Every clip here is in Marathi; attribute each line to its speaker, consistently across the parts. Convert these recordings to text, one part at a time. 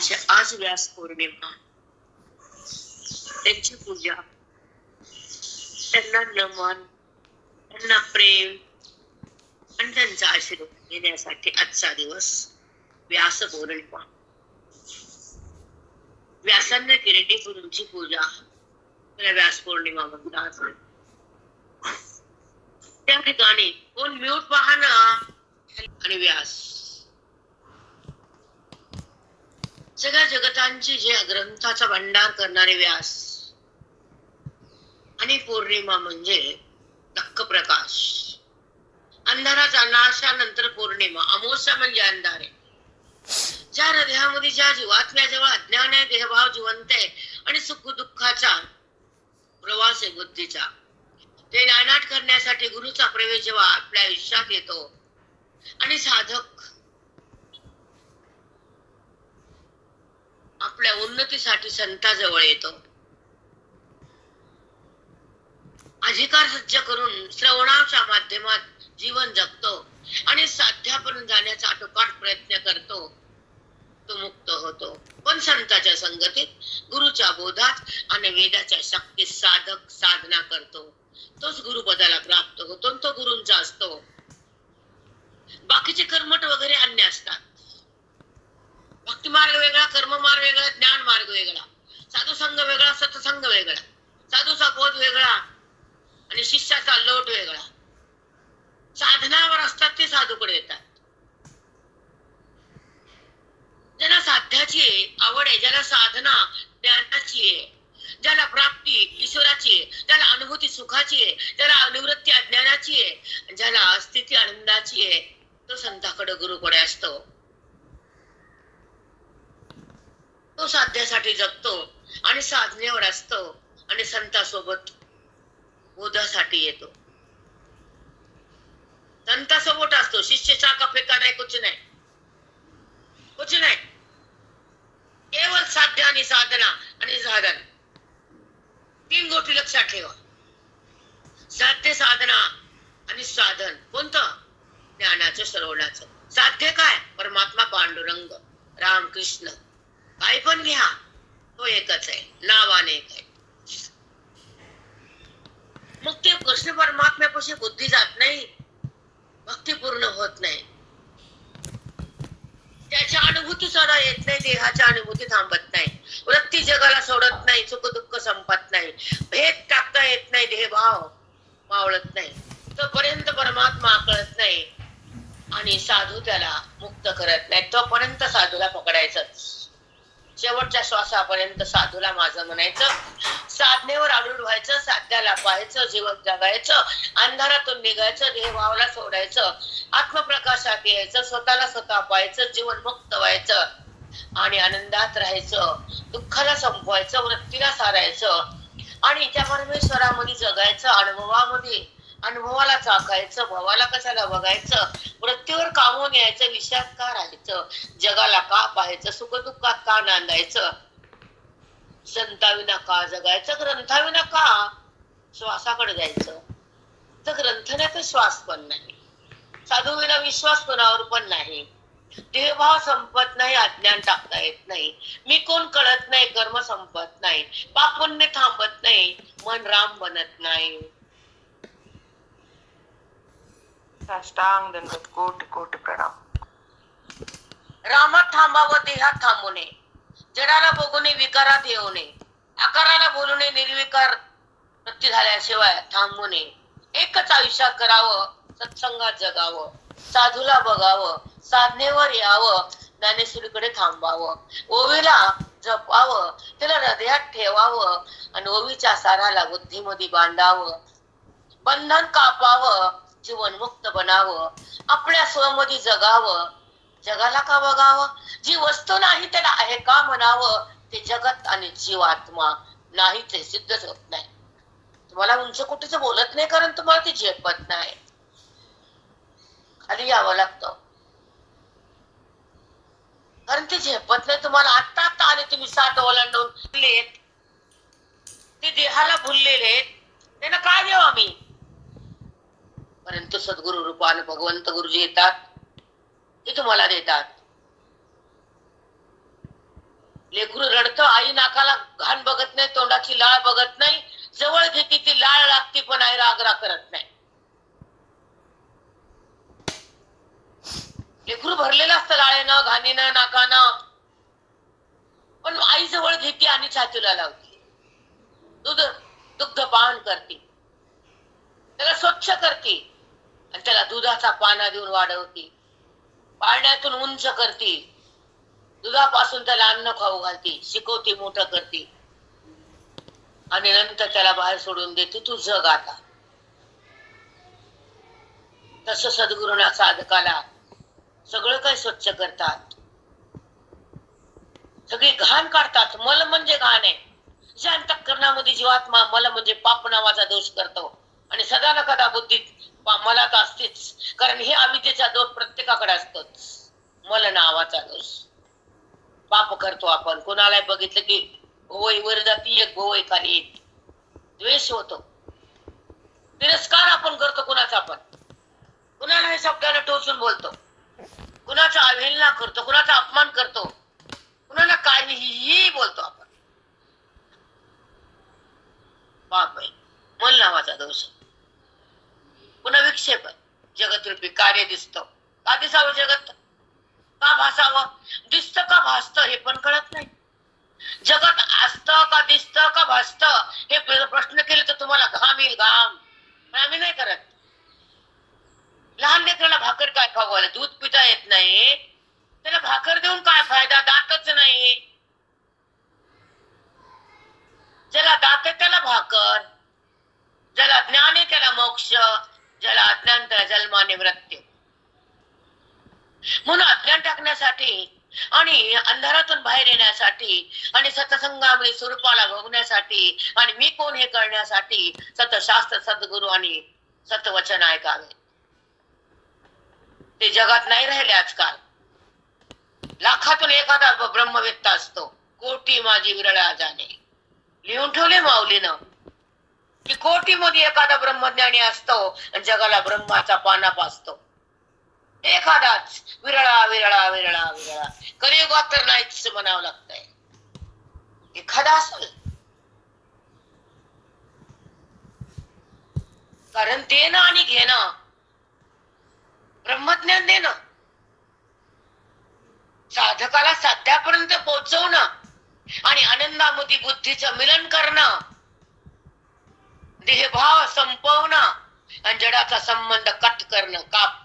Speaker 1: त्यांची आज व्यास पौर्णिमा, त्यांची पूजा, त्यांना नमन, त्यांना प्रेम आणि त्यांचा आशीर्वाद घेण्यासाठी आजचा दिवस व्यास पौर्णिमा. व्यासांनी केलेली गुरूंची पूजा त्याला व्यास पौर्णिमा म्हणतात. त्या ठिकाणी कोण म्यूट पहा ना. आणि व्यास सगळ्या जगतांची जे ग्रंथाचा भंडार करणारे व्यास. आणि पौर्णिमा म्हणजे नक्क प्रकाश. अंधाराचा नाशानंतर पौर्णिमा. अमावस्या म्हणजे अंधार. ज्या हृदयामध्ये ज्या जीवात्म्या जेव्हा अज्ञान आहे, देहभाव जिवंत आहे आणि सुख दुःखाचा प्रवास आहे बुद्धीचा, ते नायनाट करण्यासाठी गुरुचा प्रवेश जेव्हा आपल्या आयुष्यात येतो आणि साधक आपल्या उन्नतीसाठी संताजवळ येतो, अधिकार सज्ज करून श्रवणाच्या माध्यमात जीवन जगतो आणि साध्यापर्यंत जाण्याचा आटोकाट प्रयत्न करतो, तो मुक्त होतो. पण संताच्या संगतीत, गुरुच्या बोधात आणि वेदाच्या शक्तीत साधक साधना करतो, तोच गुरुपदाला प्राप्त होतो. तो गुरूंचा असतो. बाकीचे कर्मठ वगैरे अन्य असतात. भक्ती मार्ग वेगळा, कर्म मार्ग वेगळा, ज्ञान मार्ग वेगळा, साधू संघ वेगळा, सत्संग वेगळा, साधूचा बोध वेगळा आणि शिष्याचा लोट वेगळा. साधनावर असतात ते साधूकडे येतात. ज्याला साध्याची आवड आहे, ज्याला साधना ज्ञानाची आहे, ज्याला प्राप्ती ईश्वराची आहे, ज्याला अनुभूती सुखाची आहे, ज्याला निवृत्ती अज्ञानाची आहे, ज्याला स्थिती आनंदाची आहे, तो संताकडे गुरुकडे असतो. तो साध्यासाठी जगतो आणि साधनेवर असतो आणि संतासोबत बोधासाठी येतो. संतासोबत असतो. शिष्य चाका फेका नाही, कुछ नाही, कुछ नाही. केवळ साध्य आणि साधना आणि साधन, तीन गोष्टी लक्षात ठेवा. साध्य, साधना आणि साधन. कोणतं? ज्ञानाचं, श्रवणाचं. साध्य काय? परमात्मा पांडुरंग रामकृष्ण. काय पण घ्या, तो एकच आहे, नावाने एक आहे. मग ते कृष्ण परमात्म्यापाशी बुद्धी जात नाही, भक्ती पूर्ण होत नाही. त्याच्या अनुभूती सुद्धा येत नाही, देहाच्या अनुभूती थांबत नाही, वृत्ती जगाला सोडत नाही, सुख दुःख संपत नाही, भेद टाकता येत नाही, देहभाव मावळत नाही, तोपर्यंत परमात्मा कळत नाही आणि साधू त्याला मुक्त करत नाही. तोपर्यंत साधूला पकडायचंच. शेवटच्या श्वासापर्यंत साधूला माझं म्हणायचं. साधनेवर आरूढ व्हायचं, साध्याला पाहायचं, जीवन जगायचं, अंधारातून निघायचं, देहभावाला सोडायचं, आत्मप्रकाशात यायचं, स्वतःला स्वतः पाहायचं, जीवन मुक्त व्हायचं आणि आनंदात राहायचं, दुःखाला संपवायचं, वृत्तीला सारायचं आणि त्या परमेश्वरामध्ये जगायचं, अनुभवाला चाकायचं, भावाला कशाला बघायचं, वृत्तीवर कामून यायचं, विषयात का राहायचं, जगाला का पाहायचं, सुख दुःखात का नांदायचं, संताविना का जगायचं, ग्रंथाविना का श्वासाकडे जायचं. तर ग्रंथाने तर श्वास पण नाही, साधूविना विश्वास कोणावर पण नाही, देहभाव संपत नाही, अज्ञान टाकता येत नाही, मी कोण कळत नाही, कर्म संपत नाही, पाप पुण्य थांबत नाही, मन राम बनत नाही.
Speaker 2: साष्टांग दंडवत, कोटी कोटी प्रणाम.
Speaker 1: रामात थांबावं, देहात थांबू नये, जडाला बघू नये, विकारात येऊ नये, आकाराला बोलू नये, निर्विकार वृत्ती झाल्याशिवाय थांबू नये. एकच आयुष्यात करावं, सत्संगात जगावं, साधूला बघावं, साधनेवर यावं, ज्ञानेश्वरीकडे थांबावं, ओवीला जपावं, त्याला हृदयात ठेवावं आणि ओवीच्या साराला बुद्धीमध्ये बांधावं, बंधन कापावं, जीवन मुक्त बनावं, आपल्या स्वमध्ये जगावं, जगाला का बघावं, जी वस्तू नाही त्याला आहे का म्हणावं. ते जगत आणि जीवात्मा नाही, ते सिद्धच होत नाही. तुम्हाला उंच कुठेच बोलत नाही, कारण तुम्हाला ते झेपत नाही. खाली यावं लागतं, कारण ते झेपत नाही तुम्हाला. आता आता आले तुम्ही 7 ओलांडून ते देहाला भुललेले, त्यांना काय देऊ आम्ही. परंतु सद्गुरु रूपाने भगवंत गुरुजी येतात, ते तुम्हाला देतात. लेकरू रडतं, आई नाकाला घाण बघत नाही, तोंडाची लाळ बघत नाही, जवळ घेते ती लाळ लागते पण आई रागरा करत नाही. लेकरू भरलेलं असतं लाळेनं, घाणीनं, नाकानं, पण आई जवळ घेते आणि छातीला लावते, दुग्धपान करते, त्याला स्वच्छ करते आणि त्याला दुधाचा पाना देऊन वाढवते, पाळण्यातून उंच करते, दुधापासून त्याला अन्न खाऊ घालते, शिकवते, मोठं करते आणि नंतर त्याला बाहेर सोडून देते, तू जग आता. तसं सद्गुरूंना साधकाला सगळं काही स्वच्छ करतात, सगळी घाण काढतात. मल म्हणजे घाण आहे. जे अंतःकरणामध्ये जीवात्मा मल म्हणजे पाप नावाचा दोष करतो आणि सदा न कदा बुद्धीत मलात असतेच, कारण हे अविद्येचा दोष प्रत्येकाकडे असतोच. मल नावाचा दोष पाप करतो आपण. कोणाला बघितलं की भोवई वर जाती, एक भोवई खाली येते, द्वेष होतो, तिरस्कार आपण करतो कुणाचा, आपण कुणाला हे शब्दाने टोचून बोलतो, कुणाचा अवहेलना करतो, कुणाचा अपमान करतो, कुणाला काहीही बोलतो आपण. पाप आहे, मल नावाचा दोष. पुन्हा विक्षेप आहे, जगतरूपी कार्य दिसतो. का दिसावं जगत, का भासावं, दिसत का भासत हे पण कळत नाही. जगत असत का दिसत का भासत हे प्रश्न केले तर तुम्हाला घाम येईल, घाम. पण आम्ही नाही करत. लहान लेकराला भाकर काय खाऊ घाले, दूध पिता येत नाही, त्याला भाकर देऊन काय फायदा, दातच नाही. ज्याला दात आहे त्याला भाकर, ज्याला ज्ञान आहे त्याला मोक्ष, ज्याला अज्ञान त्याला जन्माने मृत्यू. म्हणून अज्ञान टाकण्यासाठी आणि अंधारातून बाहेर येण्यासाठी आणि सत्संगामध्ये स्वरूपाला भोगण्यासाठी आणि मी कोण हे करण्यासाठी सतशास्त्र, सद्गुरू आणि सतवचन ऐकावे. ते जगात नाही राहिले आजकाल. लाखातून एखादा ब्रह्मवेत्ता असतो, कोटी माझी विरळा जाणे. लिहून ठेवले माऊलीनं की कोटी मध्ये एखादा ब्रह्मज्ञानी असतो आणि जगाला ब्रह्माचा पाना पाचतो. एखादाच, विरळा विरळा विरळा विरळा. कलियुगात तर नाहीच म्हणावं लागतंय. एखादा असेल, कारण देणं आणि घेणं, ब्रह्मज्ञान देणं, साधकाला साध्यापर्यंत पोहोचवणं आणि आनंदामध्ये बुद्धीचं मिलन करणं, देहभाव संपवणं आणि जडाचा संबंध कट करणं, काप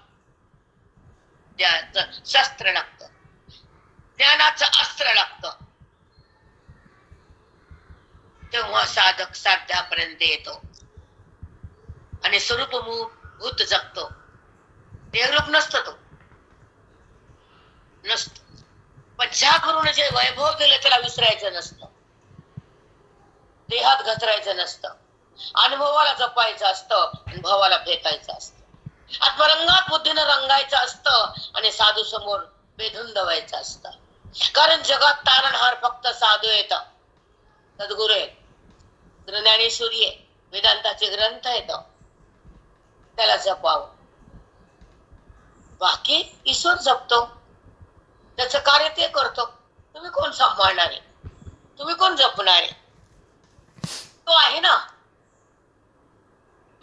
Speaker 1: शस्त्र लागतं, ज्ञानाचं अस्त्र लागतं. तेव्हा साधक साध्यापर्यंत येतो आणि स्वरूपभूत जगतो. देहरूप नसतो तो, नसतो. पण ज्या गुरुने जे वैभव दिलं त्याला विसरायचं नसतं, देहात घसरायचं नसतं, अनुभवाला जपायचं असतं आणि भावाला फेकायचं असतं. आत्मरंगात बुद्धीनं रंगायचं असतं आणि साधू समोर बेधुंद व्हायचं असतं. कारण जगात तारणहार फक्त साधू येतं, सद्गुरू आहे, ज्ञानेश्वरी आहे, वेदांताचे ग्रंथ येत, त्याला जपावं. बाकी ईश्वर जपतो, त्याचं कार्य ते करतो. तुम्ही कोण सांभाळणार आहे, तुम्ही कोण जपणार आहे? तो आहे ना.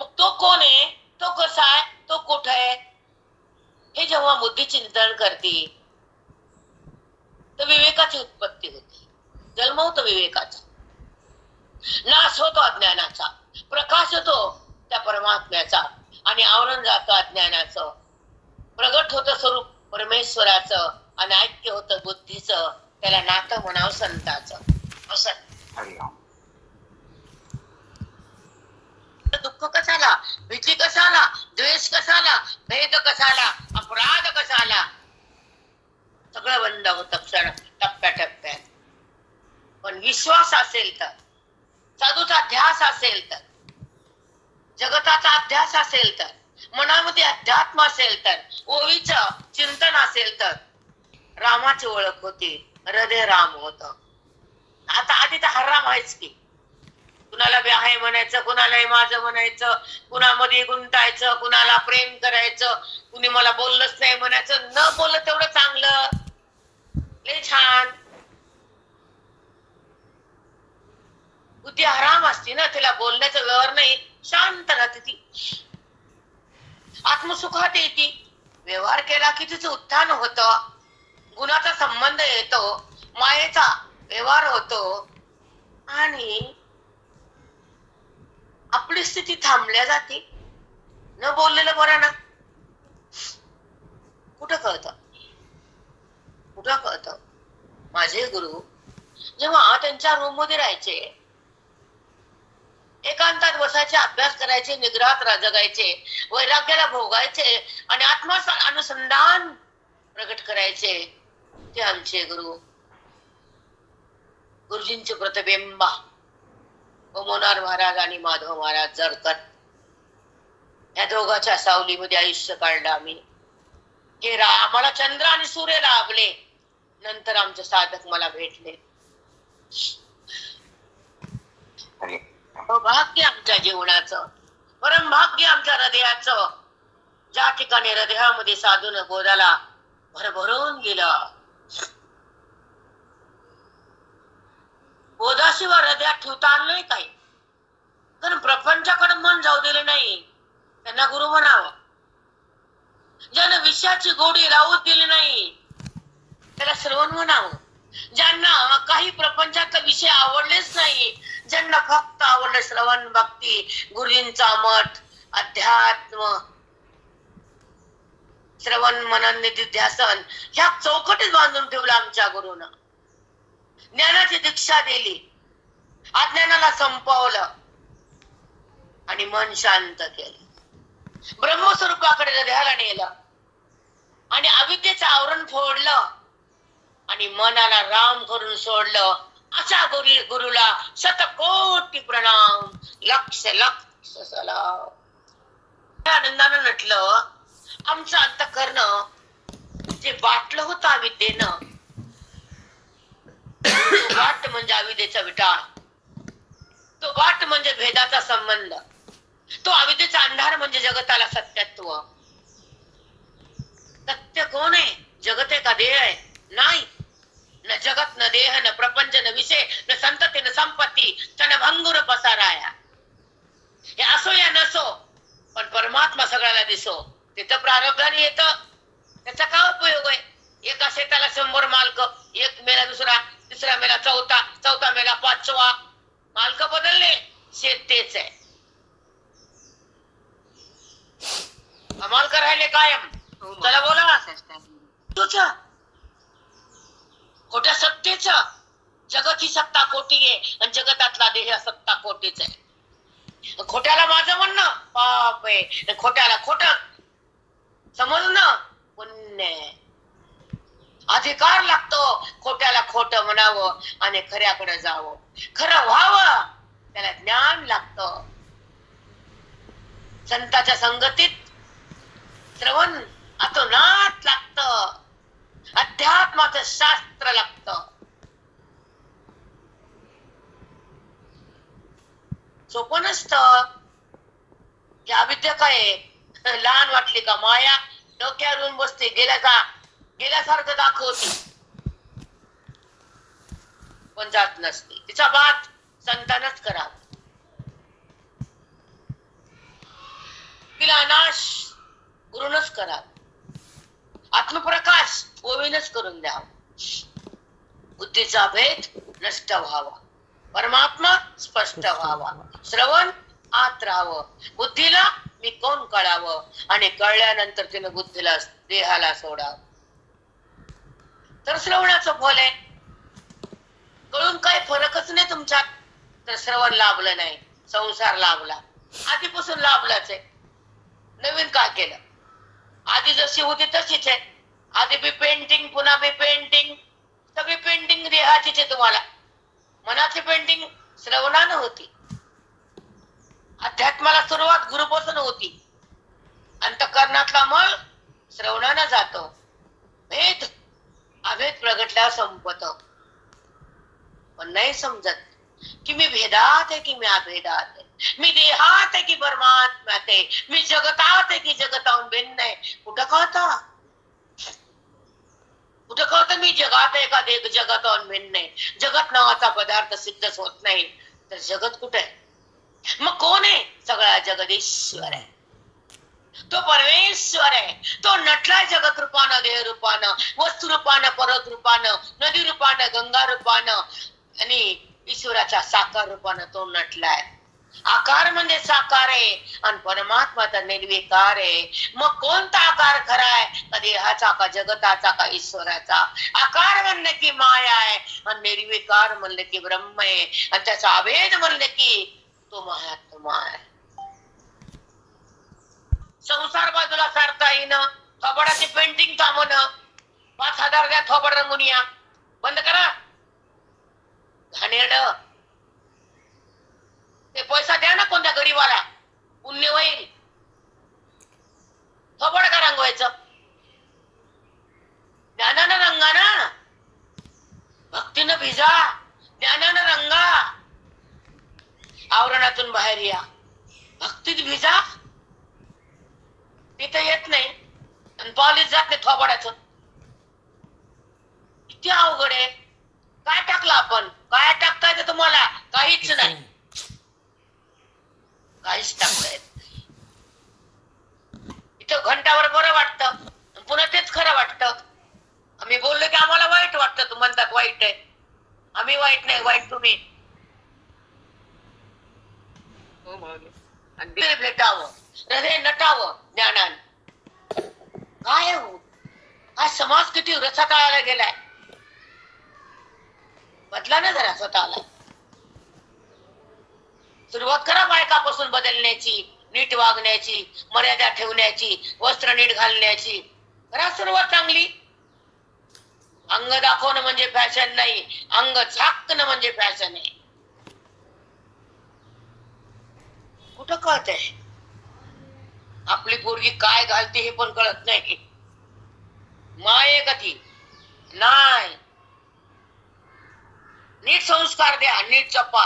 Speaker 1: मग तो कोण आहे, तो कसा आहे, तो कुठे आहे, हे जेव्हा बुद्धी चिंतन करते तर विवेकाची उत्पत्ती होते, जन्म होतो विवेकाचा, नाश होतो अज्ञानाचा, प्रकाश होतो त्या परमात्म्याचा आणि आवरण जातं अज्ञानाचं, प्रगट होतं स्वरूप परमेश्वराचं आणि ऐक्य होतं बुद्धीचं. त्याला नातं म्हणावं संताचं. असं दुःख कशाला, भीती कशाला, द्वेष कशाला, भेद कशाला, अपराध कशाला, सगळं बंद होतं क्षण टप्प्याटप्प्यात. पण विश्वास असेल तर, साधूचा ध्यास असेल तर, जगताचा अध्यास असेल तर, मनामध्ये अध्यात्म असेल तर, ओवीचं चिंतन असेल तर रामाची ओळख होती, हृदय राम होत. आता आधी तर हा राम आहेच की. कुणाला बी आहे म्हणायचं, कुणालाही माझं म्हणायचं, कुणामध्ये गुंतायचं, कुणाला प्रेम करायचं, कुणी मला बोललंच नाही म्हणायचं. न बोललं तेवढं चांगलं, लय छान. बोलण्याचा व्यवहार नाही, शांत राहते ती, आत्मसुखात येते. व्यवहार केला की तिचं उत्थान होतं, गुणाचा संबंध येतो, मायेचा व्यवहार होतो आणि आपली स्थिती थांबल्या जाते. न बोललेलं बरं ना. कुठं कळतं, कुठं कळतं. माझे गुरु जेव्हा त्यांच्या रूम मध्ये राहायचे, एकांतात बसायचे, अभ्यास करायचे, निग्रहात जगायचे, वैराग्याला भोगायचे आणि आत्मा अनुसंधान प्रकट करायचे, ते आमचे गुरु. गुरुजींचे प्रतिबिंब ओमोनार महाराज आणि माधव महाराज जळकत, या दोघांच्या सावलीमध्ये आयुष्य काढलं आम्ही. हे आम्हाला चंद्र आणि सूर्य लाभले, नंतर आमचे साधक मला भेटले. भाग्य आमच्या जीवनाचं, परम भाग्य आमच्या हृदयाचं, ज्या ठिकाणी हृदयामध्ये साधून गोदाला भरभरून गेलं. बोधाशिवाय हृदयात ठेवता आलं नाही काही, कारण प्रपंचाकडे मन जाऊ दिले नाही. त्यांना गुरु म्हणावं. ज्यानं विषयाची गोडी राहू दिली नाही, त्याला श्रवण म्हणावं. ज्यांना काही प्रपंचातला विषय आवडलेच नाही, ज्यांना फक्त आवडलं श्रवण भक्ती, गुरुजींचा मठ, अध्यात्म, श्रवण मनन निधिध्यासन, ह्या चौकटीत बांधून ठेवलं आमच्या गुरुनं. ज्ञानाची दीक्षा दिली, अज्ञानाला संपवलं आणि मन शांत केलं. ब्रह्मस्वरूपाकडे हृदयाला नेलं आणि अविद्येचं आवरण फोडलं आणि मनाला राम करून सोडलं. अशा गुरुला शतकोटी प्रणाम, लक्ष लक्ष सलाम. आनंदानं नटलं आमचं अंतःकरण. जे वाटलं होतं अविद्येनं, तो वाट म्हणजे अविद्येचा विटाळ, तो वाट म्हणजे भेदाचा संबंध, तो अविद्येचा अंधार म्हणजे जगताला सत्यत्व. सत्य कोण आहे? जगत आहे का देह आहे? नाही. न जगत, न देह, न प्रपंच, न विषय, न संतती, न संपत्ती, न भंगुर पसाराया. हे असो या नसो, पण परमात्मा सगळ्याला दिसो. तिथं प्रारब्धाने येतं, त्याचा काय उपयोग आहे? एका शेताला 100 मालक, एक मेला दुसरा, तिसरा मेला चौथा, चौथा मेला पाचवा. मालक बदलले, शेत तेच आहे. मालक राहिले कायम. चला बोला तुझं खोट्या सत्तेच. जगत ही सत्ता कोटी आहे आणि जगतातला देह सत्ता कोटीच आहे. खोट्याला माझं म्हणणं पाप आहे, खोट्याला खोट समजणं पुण्य आहे. अधिकार लागतो खोट्याला खोट म्हणावं आणि खऱ्याकडे जावं. खरं व्हावं त्याला ज्ञान लागतं. संताच्या संगतीत श्रवण अतोनात लागतं. अध्यात्माचं शास्त्र लागतं. सोपं नसतं. या अविद्या काय लहान वाटली का माया डोक्यावरून बसते, गेल्यासारखं दाखवते, पण जात नसते. तिचा बात संतानच करा. तिला नाश गुरुनच करा. आत्मप्रकाश ओवीनच करून द्यावा. बुद्धीचा भेद नष्ट व्हावा, परमात्मा स्पष्ट व्हावा. श्रवण आत राहावं, बुद्धीला मी कोण कळावं आणि कळल्यानंतर तिने बुद्धीला देहाला सोडावं. तर श्रवणाचं फल आहे. कळून काही फरकच नाही तुमच्यात तर श्रवण लाभलं नाही, संसार लाभला. आधीपासून लाभलाच आहे. नवीन काय केलं? आधी जशी होती तशीच आहे. आधी बी पेंटिंग, पुन्हा बी पेंटिंग, सगळी पेंटिंग देहाचीच आहे. तुम्हाला मनाची पेंटिंग श्रवणानं होती. अध्यात्माला सुरुवात गुरुपासून होती. अंतःकरणातला मळ श्रवणानं जातो. भेद अभेद प्रगटल्यावर संपत. पण नाही समजत की मी भेदात आहे की मी अभेदात आहे, मी देहात आहे की परमात्म्यात आहे, मी जगतात आहे की जगताहून भिन्न आहे. कुठं कळतं? कुठं कळतं मी जगात आहे का जगताहून भिन्न आहे? जगत नावाचा पदार्थ सिद्धच होत नाही तर जगत कुठे आहे? मग कोण आहे? सगळा जगदीश्वर आहे, तो परमेश्वर आहे. तो नटलाय जगत रूपानं, देह रूपानं, वस्तू रूपानं, परत रूपानं, नदी रूपानं, गंगा रूपानं आणि ईश्वराच्या साकार रूपानं तो नटलाय. आकार म्हणजे साकार आहे आणि परमात्मा तर निर्विकार आहे. मग कोणता आकार खरा आहे? का देहाचा, का जगताचा, का ईश्वराचा? आकार म्हणलं की माया आहे आणि निर्विकार म्हणलं की ब्रह्म आहे आणि त्याचा अभेद म्हणलं की तो महात्मा आहे. संसार बाजूला सारता येईन, थोबडाची पेंटिंग थांबवण, 5,000 द्या थोबड रंगून या, बंद करा. घाणेरड ते पैसा द्या ना कोणत्या गरीबाला, पुण्य होईल. थोबड का रंगवायचं? ज्ञानानं रंगा ना, भक्तीनं भिजा, ज्ञानानं रंगा, आवरणातून बाहेर या, भक्तीत भिजा. तिथं येत नाही आणि पॉलिश जात नाही थोबडाचं. किती अवघड आहे. काय टाकलं आपण? काय टाकता येतं तुम्हाला? काहीच नाही, काहीच टाकता येत. इथं घंटावर बरं वाटतं, पुन्हा तेच खरं वाटतं. आम्ही बोललो की आम्हाला वाईट वाटतं, तू म्हणतात वाईट आहे. आम्ही वाईट नाही, वाईट तुम्ही. भेटावं, हृदय नटावं ज्ञानान. काय हो, हा समाज किती रसातळाला गेलाय. बदला ना जरा स्वतःला. सुरुवात करा बायकापासून बदलण्याची, नीट वागण्याची, मर्यादा ठेवण्याची, वस्त्र नीट घालण्याची. करा सुरुवात चांगली. अंग दाखवणं म्हणजे फॅशन नाही, अंग झाकणं म्हणजे फॅशन आहे. कुठं कळतंय? आपली पोरगी काय घालते हे पण कळत नाही. माये कधी नाही. नीट संस्कार द्या, नीट जपा.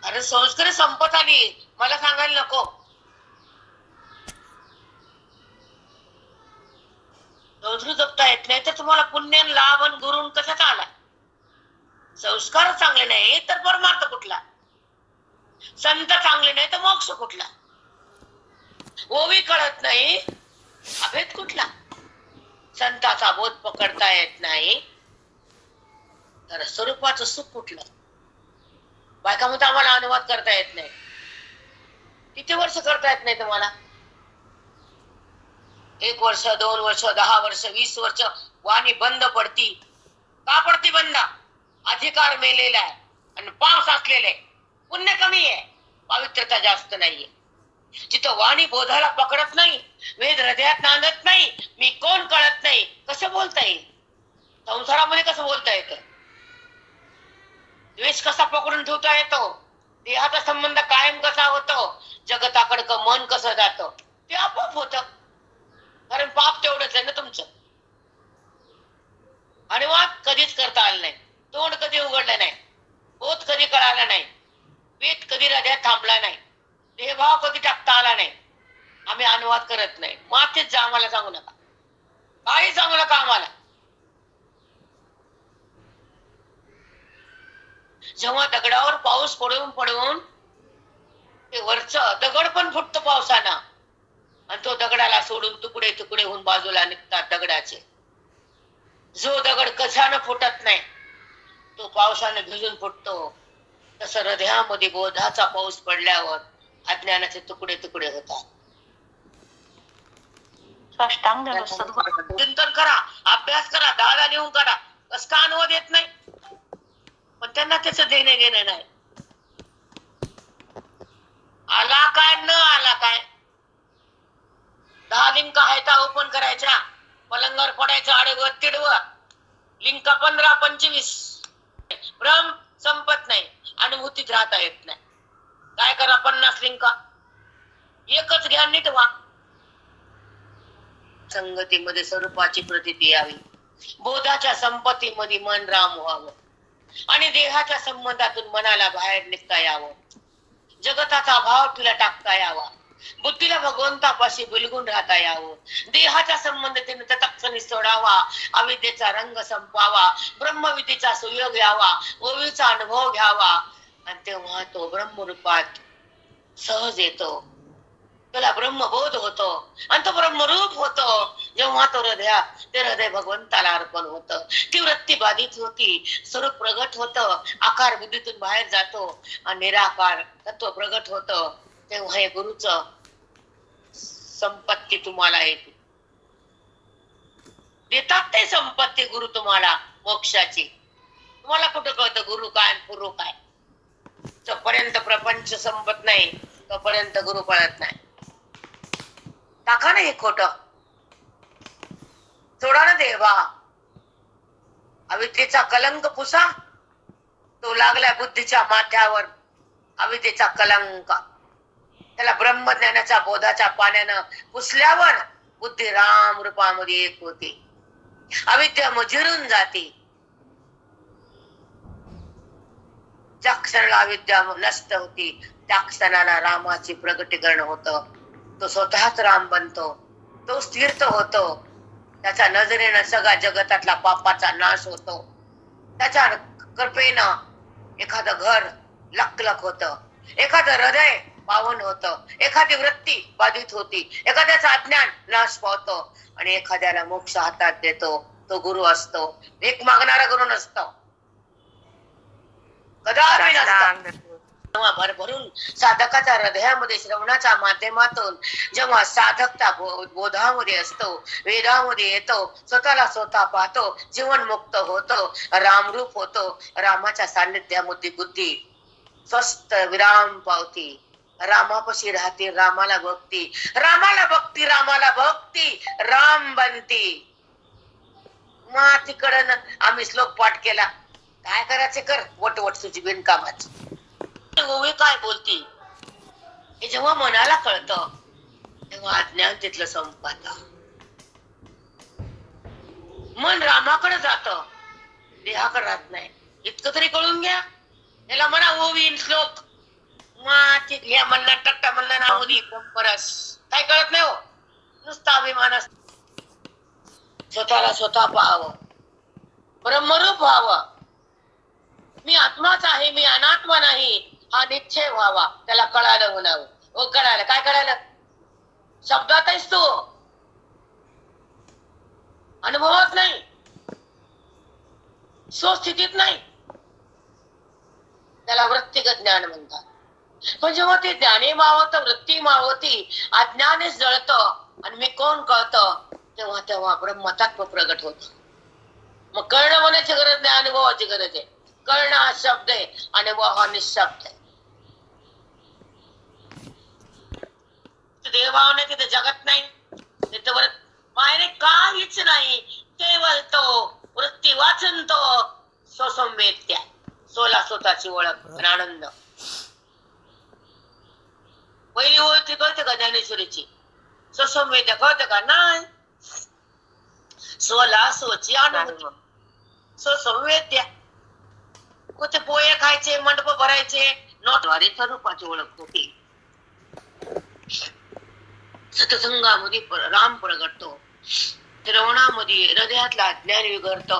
Speaker 1: अरे संस्कार संपत आली, मला सांगायला नको. संस्कृत जपता येत नाही तर तुम्हाला पुण्य लाभ आणि गुरून कशाचा आला? संस्कार चांगले नाही तर परमार्थ कुठला? संत चांगले नाही तर मोक्ष कुठला? ओवी कळत नाही, अभेद कुठला? संताचा बोध पकडता येत नाही तर स्वरूपाचं सुख कुठलं? बायका म्हणतात आम्हाला अनुवाद करता येत नाही. किती वर्ष करता येत नाही तुम्हाला? 1 वर्ष, 2 वर्ष, 10 वर्ष, 20 वर्ष वाणी बंद पडती. का पडती बंद? अधिकार मेलेला आहे आणि पाव साचलेला आहे. पुण्य कमी आहे, पवित्रता जास्त नाहीये. जिथं वाणी बोधाला पकडत नाही, वेद हृदयात नांदत नाही, मी कोण कळत नाही, कसं बोलता येईल? संसारामध्ये कसं बोलता येतं? द्वेष कसा पकडून ठेवता येतो? देहाचा संबंध कायम कसा होतो? जगताकडं मन कसं जातं? ते आपोआप होतं. कारण पाप तेवढंच आहे ना तुमचं. अनुवाद कधीच करता आलं नाही, तोंड कधी उघडलं नाही, बोध कधी कळाला नाही, वेद कधी हृदयात थांबला नाही, देहभाव कधी टाकता आला नाही. आम्ही अनुवाद करत नाही. मातेच जा, आम्हाला सांगू नका, काही सांगू नका आम्हाला. जेव्हा दगडावर पाऊस पडून पडून ते वरचं दगड पण फुटतो पावसानं आणि तो दगडाला सोडून तुकडे तुकडे होऊन बाजूला निघतात दगडाचे. जो दगड कशानं फुटत नाही तो पावसानं भिजून फुटतो. तसं हृदयामध्ये बोधाचा पाऊस पडल्यावर अज्ञानाचे तुकडे तुकडे होतात. चिंतन करा, अभ्यास करा, दादा लिहून करा. कस का अनुवाद येत नाही? पण त्यांना त्याचं देणे घेणे नाही. आला काय न आला काय? 10 लिंक आहेत ओपन करायच्या, पलंगावर पडायचं आडवं तिडवं. लिंक 15-25. भ्रम संपत नाही, अनुभूतीत राहता येत नाही. काय करा? 50 लिंक एकच घ्या, नीट व्हा. संगतीमध्ये स्वरूपाची प्रतीती यावी, बोधाच्या संपत्तीमध्ये मन राम व्हावं आणि देहाच्या संबंधातून मनाला बाहेर निघता यावं. जगताचा भाव तुला टाकता यावा, बुद्धीला भगवंतापाशी बिलगून राहता यावं. देहाच्या संबंधतेने तत्क्षणी सोडावा, अविद्येचा रंग संपावा, ब्रह्मविद्येचा सुयोग यावा, ओवीचा अनुभव घ्यावा. आणि तेव्हा तो ब्रह्मरूपात सहज येतो, त्याला ब्रह्मबोध होतो आणि तो ब्रह्मरूप होतो. जेव्हा तो ते हृदय भगवंताला अर्पण होतं, ती वृत्ती बाधित होती, स्वरूप प्रगट होतं, आकार बुद्धीतून बाहेर जातो आणि निराकार तत्व प्रगट होतं. तेव्हा हे गुरुच संपत्ती तुम्हाला येते, देतात ते संपत्ती गुरु तुम्हाला मोक्षाची. तुम्हाला कुठं कळतं गुरु काय आणि गुरु काय? जोपर्यंत प्रपंच संपत नाही तोपर्यंत गुरु कळत नाही. टाका ना हे खोट, सोडा ना देवा. अविद्येचा कलंक पुसा, तो लागलाय बुद्धीच्या माथ्यावर. अविद्येचा कलंक त्याला ब्रह्मज्ञानाच्या बोधाच्या पाण्यानं पुसल्यावर बुद्धी राम रूपामध्ये एक होती, अविद्या मजिरून जाते. ज्या क्षणाला अविद्या नष्ट होती त्या क्षणाला रामाची प्रगटीकरण होतं. तो स्वतःच राम बनतो, तो स्थिर होतो. त्याच्या नजरेनं सगळ्या जगतातला पापाचा नाश होतो. त्याच्या कृपेनं एखादं घर लखलख होतं, एखादं हृदय पावन होतं, एखादी वृत्ती बाधित होती, एखाद्याचं अज्ञान नाश पावतो आणि एखाद्याला मोक्ष हातात देतो. तो गुरु असतो, एक मागणारा गुरु नसतो, कदापि नसतो. तेव्हा भरभरून साधकाच्या हृदयामध्ये श्रवणाच्या माध्यमातून जेव्हा साधकता बोधामध्ये असतो, वेदामध्ये येतो, स्वतःला स्वतः पाहतो, जीवन मुक्त होतो, रामरूप होतो. रामाच्या सान्निध्यामध्ये बुद्धी स्वस्थ विराम पावती, रामापाशी राहते. रामाला भक्ती, रामाला भक्ती, रामाला भक्ती, राम बनती. मग तिकडं आम्ही श्लोक पाठ केला, काय करायचे कर, वटवट तुझी बिनकामाची. ओवी काय बोलती हे जेव्हा मनाला कळतं तेव्हा अज्ञान तिथलं संपत. मन रामाकडे जात, देहाकडे राहत नाही. इतकं तरी कळून घ्या. याला म्हणा ओवी श्लोक, म्हणणं टट्टा म्हणणं ना ओवी परस काय कळत नाही हो. नुसता अभिमान स्वतःला स्वतः पाहावं, ब्रह्मरूप व्हावं. मी आत्माच आहे, मी अनात्मा नाही हा निश्चय व्हावा. त्याला कळालं म्हणावं. हो कळालं. काय कळालं? शब्दातच तो अनुभवात नाही, स्वस्थितीत नाही. त्याला वृत्तिगत ज्ञान म्हणतात. पण जेव्हा ते ज्ञाने मावत, वृत्ती मावती, अज्ञानेच जळत आणि मी कोण कळतं, तेव्हा तेव्हा ब्रह्मतत्व प्रगट होत. मग कळणं म्हणायची गरज नाही, अनुभवाची गरज आहे. कळणं हा शब्द आहे, अनुभव हा निशब्द आहे. देवभावने तिथे जगत नाही, तिथे मायने काहीच नाही, केवळ तो वृत्ती वाचन, तो स्वसंवेद्य, सोला स्वतःची ओळख आणि आनंद. पहिली ओळख कळते का ज्ञानेश्वरीची? स्वसंवेद्य कळते का? नाही. स्वला स्वची अनुभूती, स्वसंवेद्य. कुठे पोहे खायचे, मंडप भरायचे, नोटवारी स्वरूपाची ओळख होती. सतसंगामध्ये राम प्रगटतो, श्रवणामध्ये हृदयातला अज्ञान विघडत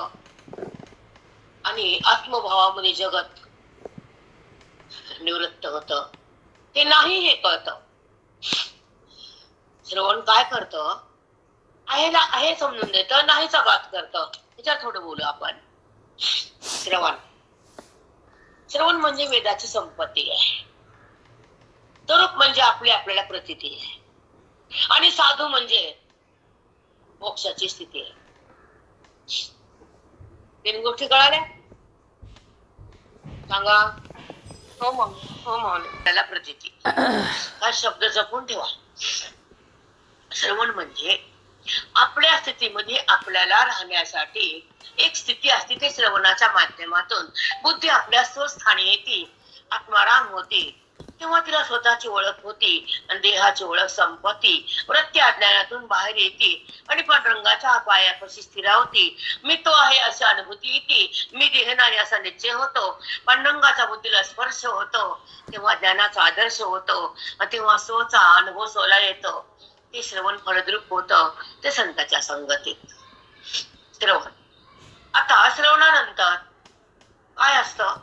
Speaker 1: आणि आत्मभावामध्ये जगत निवृत्त होत. ते नाही हे कळत. श्रवण काय करत? आहेला आहे समजून देत, नाहीचा बात करत. त्याच्यावर थोडं बोलू आपण. श्रवण म्हणजे वेदाची संपत्ती आहे. तरूप म्हणजे आपल्याला प्रतीती आहे. आणि साधू म्हणजे मोक्षाची स्थिती आहे. 3 गोष्टी कळाल्या? सांगा.
Speaker 2: हो मग
Speaker 1: त्याला प्रतीती हा शब्द जपून ठेवा. श्रवण म्हणजे आपल्या स्थितीमध्ये आपल्याला राहण्यासाठी एक स्थिती असते. ते श्रवणाच्या माध्यमातून बुद्धी आपल्या स्वस्थानी येते, आत्माराम होते. तेव्हा तिला स्वतःची ओळख होती आणि देहाची ओळख संपत्ती. वृत्ती अज्ञानातून बाहेर येते आणि पांडुरंगाच्या पायापाशी स्थिरावती. मी तो आहे अशी अनुभूती येते. मी देह नाही असा निश्चय होतो. पांडुरंगाच्या बुद्धीला स्पर्श होतो. तेव्हा ज्ञानाचा आदर्श होतो आणि तेव्हा स्वचा अनुभव सोला येतो. ते श्रवण फलद्रूप होतं. ते संतांच्या संगतीत श्रवण. आता श्रवणानंतर काय असतं?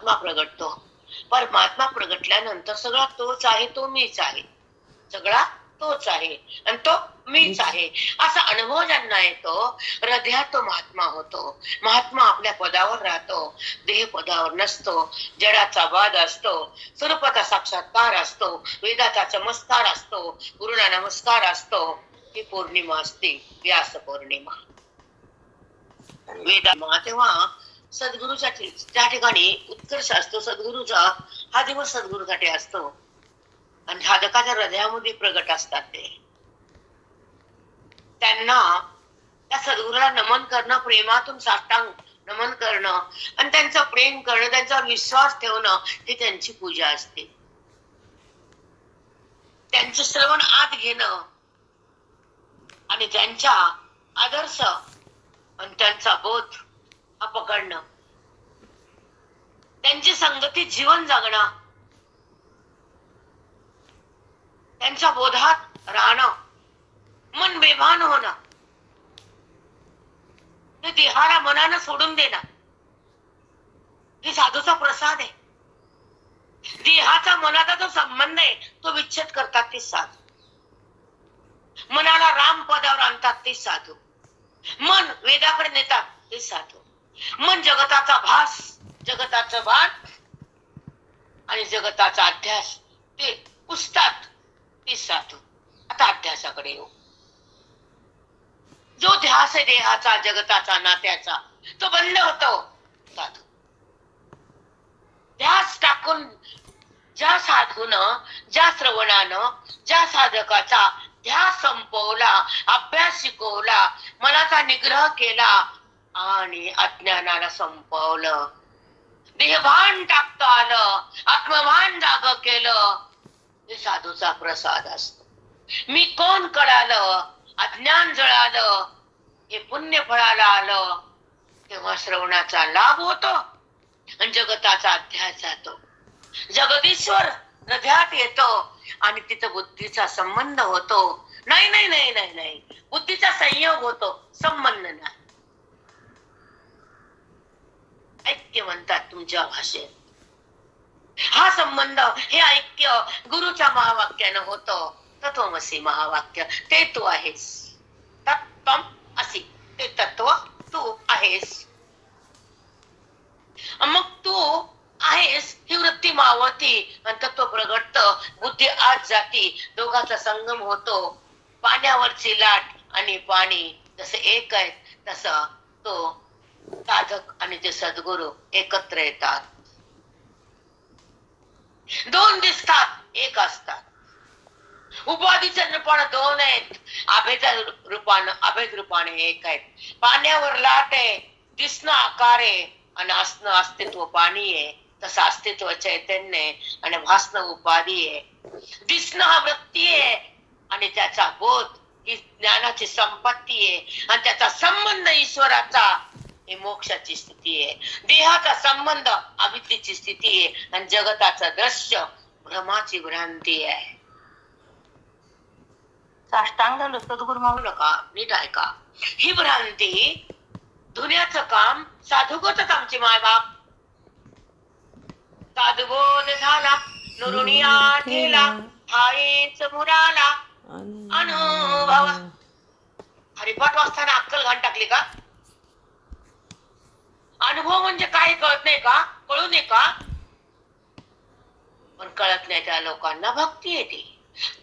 Speaker 1: परमात्मा प्रगटतो. परमात्मा प्रगटल्यानंतर सगळा तोच आहे, तो मीच आहे. सगळा तोच आहे आणि तो मीच आहे असा अनुभव ज्यांना येतो, हृदयात तो महात्मा होतो. महात्मा आपल्या पदावर राहतो, देह पदावर नसतो. जडाचा वाद असतो, स्वरूपाचा साक्षात्कार असतो, वेदाचा चमत्कार असतो, गुरुला नमस्कार असतो. ही पौर्णिमा असते, व्यास पौर्णिमा. वेदा तेव्हा सद्गुरूसाठी त्या ठिकाणी उत्कर्ष असतो. सद्गुरूचा हा दिवस सद्गुरूसाठी असतो आणि साधकाच्या हृदयामध्ये प्रगट असतात. ते त्यांना त्या सद्गुरूला नमन करणं, प्रेमातून साष्टांग नमन करणं आणि त्यांचं प्रेम करणं, त्यांचा विश्वास ठेवणं, ही त्यांची पूजा असते. त्यांचं श्रवण आत घेणं आणि त्यांच्या आदर्श आणि त्यांचा बोध हा पकडणं, त्यांची संगतीत जीवन जगणं, त्यांच्या बोधात राहणं, मन बेभान होणं, ते देहाला मनानं सोडून देणं, हे साधूचा प्रसाद आहे. देहाचा मनाचा जो संबंध आहे तो विच्छेद करतात ते साधू. मनाला राम पदावर आणतात ते साधू. मन वेदाकडे नेतात ते साधू. मन जगताचा भास, जगताचं भान आणि जगताचा अध्यास ते पुसतात ते साधू. आता अध्यासाकडे येऊ. जो ध्यास आहे देहाचा, जगताचा, नात्याचा, तो बंद होतो साधू. ध्यास टाकून ज्या साधूनं, ज्या श्रवणानं, ज्या साधकाचा ध्यास संपवला, अभ्यास शिकवला, मनाचा निग्रह केला आणि अज्ञानाला संपवलं, देहभान टाकता आलं, आत्मभान जाग केलं, हे साधूचा प्रसाद असतो. मी कोण कळालं, अज्ञान जळालं, हे पुण्य फळाला आलं, तेव्हा श्रवणाचा लाभ होतो आणि जगताचा अध्यास जातो. जगदीश्वर हृदयात येतो आणि तिथं बुद्धीचा संबंध होतो. नाही नाही नाही नाही नाही, बुद्धीचा संयोग होतो, संबंध नाही. ऐक्य म्हणतात तुमच्या भाषेत. हा संबंध, हे ऐक्य गुरुच्या महावाक्यानं होतं. तत्वमसी महावाक्य, ते तू आहेस. तत्वम असी, ते तत्व तू आहेस. मग तू आहेस ही वृत्ती मावळती आणि तत्व प्रगटत, बुद्धी आत जाती, दोघांचा संगम होतो. पाण्यावरची लाट आणि पाणी जसं एक आहे तसं तो साधक आणि ते सद्गुरू एकत्र येतात. दोन दिसतात, एक असतात. उपाधीच्या रूपानं दोन आहेत, अभेच्या रूपानं अभेद रूपाने एक आहेत. पाण्यावर लाट आहे, दिसणं आकार आहे आणि असणं अस्तित्व पाणी आहे. तसं अस्तित्व चैतन्य आहे आणि भासणं उपाधी आहे. दिसणं हा वृत्ती आहे आणि त्याचा बोध ही ज्ञानाची संपत्ती आहे आणि त्याचा संबंध ईश्वराचा ही मोक्षाची स्थिती आहे. देहाचा संबंध अविद्येची स्थिती आहे आणि जगताचं दृश्य भ्रमाची भ्रांती आहे.
Speaker 2: साष्टांग झालो सद्गुरू
Speaker 1: म्हणू नका, नीट ऐका. ही भ्रांती धुण्याचं काम साधुगतच आमचे मायबाप. साधुबोध झाला नुरुनिया ठेला, ठाईच मुराला अनुभव. हरिपाठ वाचताना अक्कल घाण टाकली का? अनुभव म्हणजे काही कळत नाही का? कळू नये का? पण कळत नाही त्या लोकांना भक्ती येते.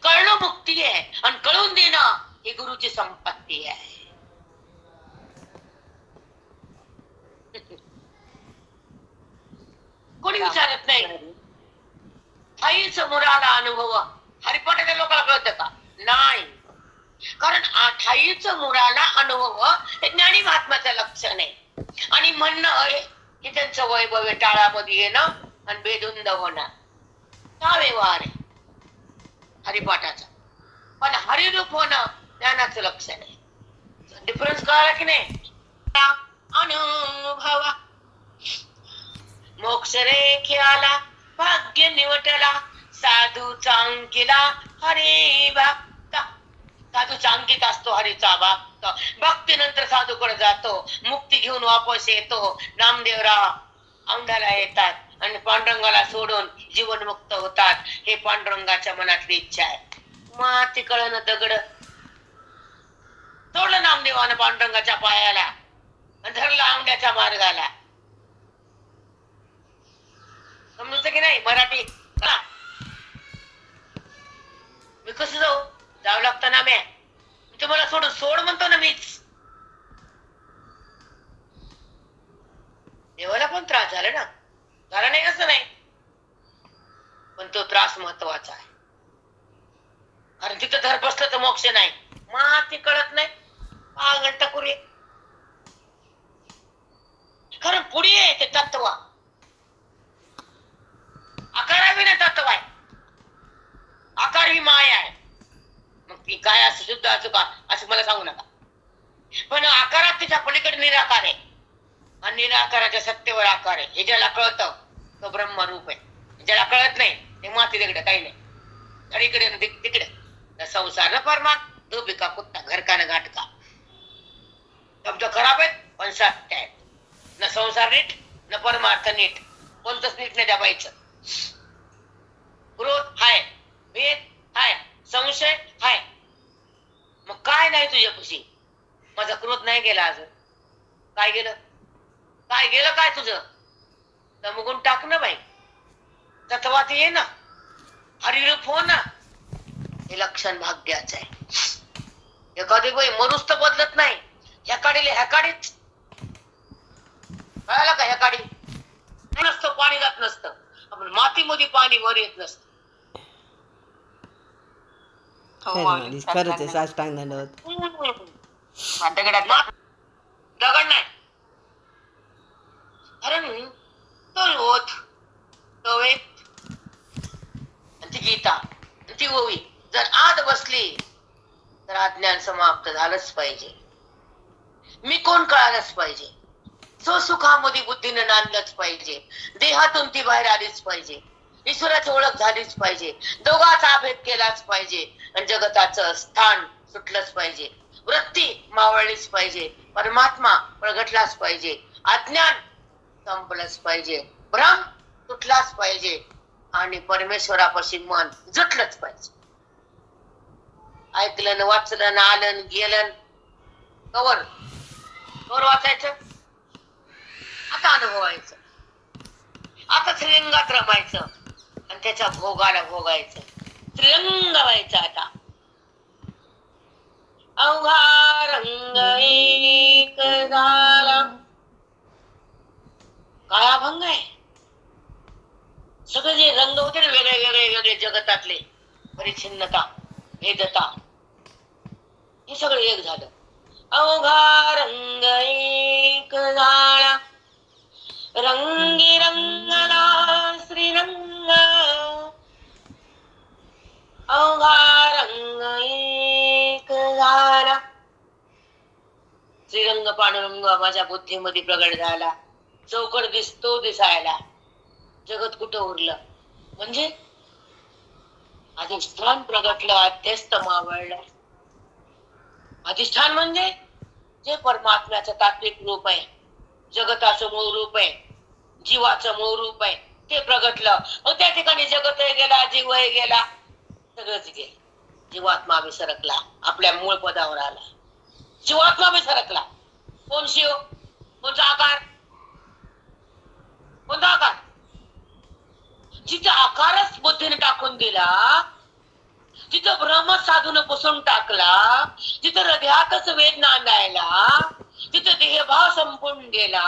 Speaker 1: कळणं मुक्ती आहे आणि कळून देणं ही गुरुची संपत्ती आहे. कोणी विचारत नाही. ठाईच मुराला अनुभव हरिपाठाच्या लोकांना कळतं का? नाही. कारण ठाईच मुराला अनुभव हे ज्ञानी महात्म्याचं लक्षण आहे. आणि म्हणणं की त्यांचं वैभव टाळामध्ये येणं आणि बेधुंद होणं हा व्यवहार आहे हरिपाठाचा. पण हरिरूप होणं ज्ञानाचं लक्षण आहे. डिफरन्स कळला की नाही? अनुभव मोक्ष रेख्याला भाग्य निवटला, साधू चांकिला हरे भक्त. साधू चांकित असतो हरीचा भक्त. भक्तीनंतर साधूकडे जातो, मुक्ती घेऊन वापस येतो. नामदेवराव औंढाला येतात आणि पांडुरंगाला सोडून जीवनमुक्त होतात. हे पांडुरंगाच्या मनातली इच्छा आहे. माती कळण दगड सोडलं नामदेवानं पांडुरंगाच्या पायाला आणि धरला आंब्याच्या मार्गाला. समजतं की नाही मराठी? मी कसं जावं लागतं ना. मी तुम्हाला सोडून सोड म्हणतो ना मीच. देवाला पण त्रास झाला ना, झाला नाही असं नाही, पण तो त्रास महत्वाचा आहे. कारण तिथं धर बसलं तर मोक्ष नाही. माती कळत नाही घंटा पुरी. खरं पुढे आहे ते तत्व. आकारावी ना तत्व आहे. आकार ही माया आहे. मग ती काय असं शुद्ध असो का असं मला सांगू नका. पण आकारात तिच्या पलीकडे निराकार आहे. आणि निराकाराच्या सत्तेवर आकार आहे. हे ज्याला कळतं तो ब्रह्मरूप आहे. ज्याला कळत नाही ते माती दगड काही नाही. इकडे तिकडे न संसार न परमात धोबिका कुत्ता घरका न घाटका. शब्द खराब आहेत पण सत्य आहेत. न संसार नीट न परमार्थ नीट. कोणतंच नीट नाही दाबायचं. क्रोध हाय, भेद हाय, संशय हाय. मग काय नाही तुझ्यापाशी? माझा क्रोध नाही गेला अजून. काय गेलं? काय गेलं काय तुझं? दमगुण टाक ना बाई. तत्वात ये ना, हरिरूप हो ना. हे लक्षण भाग्याचं आहे. एखादी बाई मनुष्य तर बदलत नाही. ह्याकाडीला ह्याकाडीच कळालं का? ह्याकाडी नसतं, पाणी जात नसतं. आपण मातीमध्ये पाणी वर येत नसतं.
Speaker 3: खरंच साष्टांग दंडवत.
Speaker 1: दगड नाही. कारण तो होत तो ती गीता ती ओवी जर आत बसली तर अज्ञान समाप्त झालंच पाहिजे. मी कोण कळालंच पाहिजे. सुखामध्ये बुद्धीने नांदलंच पाहिजे. देहातून ती बाहेर आलीच पाहिजे. ईश्वराची ओळख झालीच पाहिजे. दोघाचा भेद केलाच पाहिजे. आणि जगताचं स्थान सुटलंच पाहिजे. वृत्ती मावळलीच पाहिजे. परमात्मा प्रगटलाच पाहिजे. अज्ञान संपलंच पाहिजे. भ्रम तुटलाच पाहिजे. आणि परमेश्वरापाशी मन जटलंच पाहिजे. ऐकलं न वाचलं न आलं न गेलं कवर वाचायचं. आता अनुभवायचं. आता श्रीरंगात रमायचं आणि त्याच्या भोगाला भोगायचं. श्रीरंग व्हायचं. आता अवघा रंग एक झाला. काळा भंग आहे. सगळे जे रंग होते ना वेगळे वेगळे वेगळे जगतातले परिच्छिन्नता भेदता हे सगळं एक झालं. अवघा रंग एक झाला. रंगी रंगला श्रीरंग. अवघा रंग एक झाला. श्रीरंग पांडुरंग माझ्या बुद्धीमध्ये प्रगट झाला. चौकट दिसतो दिसायला. जगत कुठं उरलं म्हणजे अधिष्ठान प्रगटलं. अध्यस्त मावळलं. अधिष्ठान म्हणजे जे परमात्म्याचं तात्विक रूप आहे. जगताचं मूळ रूप आहे. जीवाचं मूळ रूप आहे. ते प्रगटलं. मग त्या ठिकाणी जगतही गेला, जीवही गेला, सगळंच गेलं. जीवात्मा विसरकला. आपल्या मूळ पदावर आला. जीवात्मा विसरकला. कोण शिव? कोणता आकार? कोणता आकार? जिथं आकारच बुद्धीने टाकून दिला, जिथं भ्रम साधून पुसून टाकला, जिथं हृदयातच वेदना नांदायला, तिथं देहभाव संपून गेला.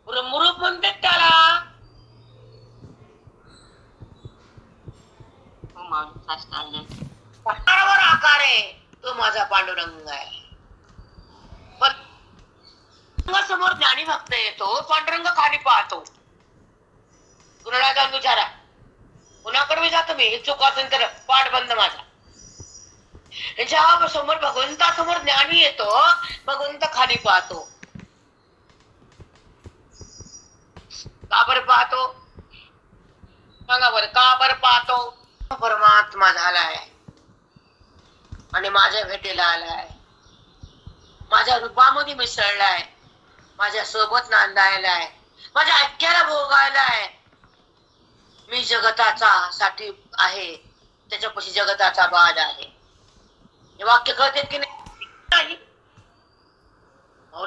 Speaker 1: ब्रह्मरूप म्हणतात त्याला. बरोबर आकार आहे तो माझा पांडुरंग आहे. पण समोर ज्ञानी भक्त येतो. पांडुरंग खाली पाहतो. कुणाला जाऊन विचारा. कुणाकडे जातो मी. हे चूक असेल तर पाठ बंद माझा. ज्या समोर भगवंतासमोर ज्ञानी येतो. भगवंत खाली पाहतो. का बरं पाहतो? सांगा बरं का बरं पाहतो? परमात्मा झालाय आणि माझ्या भेटीला आलाय. माझ्या रूपामध्ये मिसळलाय. माझ्या सोबत नांदायलाय. माझ्या ऐक्याला भोगायला आहे. मी जगताचा साठी आहे, त्याच्यापाशी जगताचा बाज आहे. हे वाक्य कळते की नाही?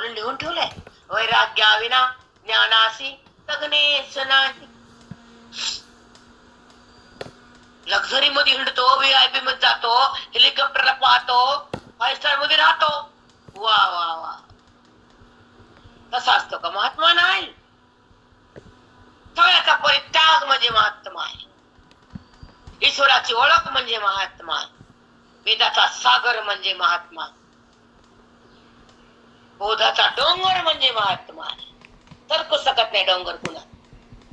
Speaker 1: लिहून ठेवलंय. वैराग्याविना ज्ञानासी तगणेच नाही. लक्झरी मध्ये हिंडतो, VIP मध्ये जातो, हेलिकॉप्टरला पाहतो, 5 स्टार मध्ये राहतो. वा वा वा, तसा असतो का महात्मा? नाही. सगळ्याचा परित्याग म्हणजे महात्मा आहे. ईश्वराची ओळख म्हणजे महात्मा आहे. वेदाचा सागर म्हणजे महात्मा, बोधाचा डोंगर म्हणजे महात्मा आहे. सरकू शकत नाही डोंगर कुणा.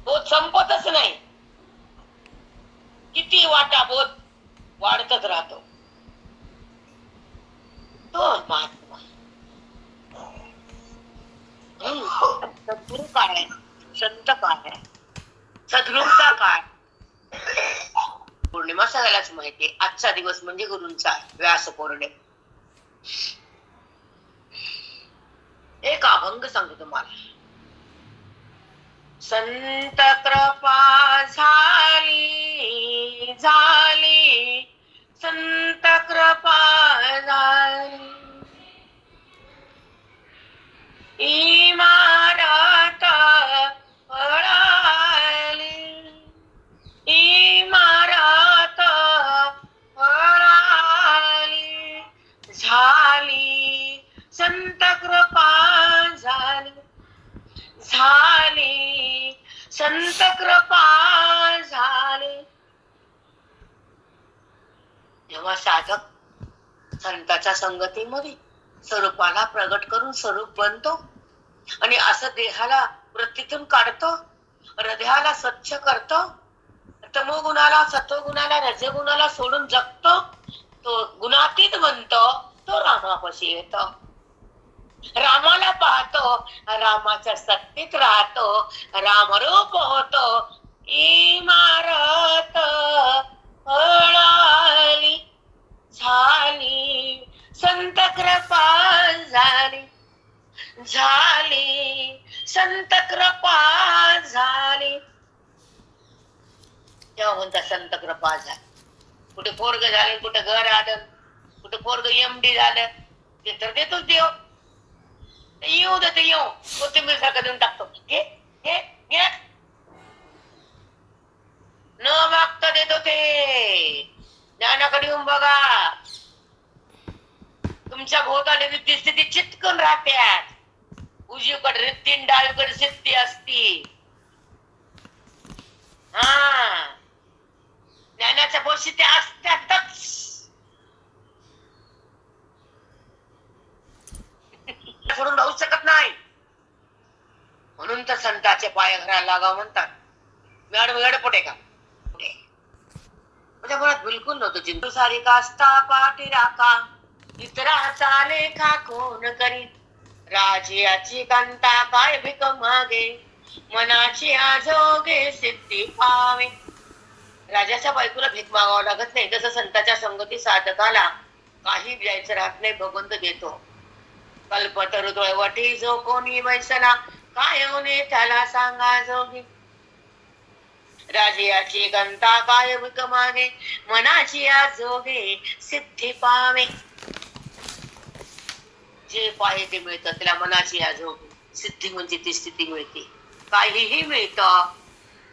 Speaker 1: बोध संपतच नाही. किती वाटा बोध वाढतच राहतो. तो महात्मा. सद्गुरु काय आहे? संत काय आहे? सद्गुरूचा काय? पौर्णिमा सगळ्यालाच माहिती. आजचा दिवस म्हणजे गुरूंचा व्यास पौर्णिमा. एक अभंग सांगतो तुम्हाला. संत कृपा झाली झाली, संत कृपा झाली, इमारत पळाली, इमारत पळाली, झाली संत कृपा झाली, झाली संत कृपा झाली. जेव्हा साधक संताच्या संगतीमध्ये स्वरूपाला प्रगट करून स्वरूप बनतो आणि असं देहाला वृत्तीतून काढतो, हृदयाला स्वच्छ करतो, तमोगुणाला सत्वगुणाला रजगुणाला सोडून जगतो, तो गुणातीत बनतो, तो रामापाशी येतो. रामाला पाहतो, रामाच्या सत्तेत राहतो, रामरूप होतो. इमारत पळाली, झाली संत कृपा झाली, झाली संत कृपा झाली. तेव्हा म्हणता संत कृपा झाली. कुठे पोरग झालं, कुठे घर आलं, कुठे पोरग MD झालं, ते तर देतोच देव. येऊ दे, येऊ कोथिंबीर सारखं देऊन टाकतो. घे घे घे, न मागता देतो ते. ज्ञानाकडे येऊन बघा, तुमच्या भोवताली रिद्धी स्थिती चिटकून राहत्यात. उजवीकडे रिद्धी, डावीकडे सिद्धी असती. हा, ज्ञानाच्या बोशी ते असतातच. सोडून राहू शकत नाही. म्हणून तर संताचे पाय घराला लागाव म्हणतात. मॅडम वेडपटे का? माझ्या मनात बिलकुल नव्हतं. चिंतू सारी कास्ता पाठी राखा, इतराचा लेखा कोण करी, राजियाची कांता काय भिक मागे, मनाची आजोगे सिद्धी पावे. राजाच्या बायकोला भीक मागावं लागत नाही, तसं संताच्या संगती साधकाला काही द्यायचं राहत नाही, भगवंत देतो. कल्पतरु वटी जो कोणी वैसला, काय होणे त्याला सांगा जोगी, राजियाची गंता काय भिक मागे, मनाची आजोगे सिद्धी पावे. जे पाहे ते मिळतं, त्याला मनाची आजोगे सिद्धी म्हणजे ती स्थिती मिळते. काहीही मिळतं.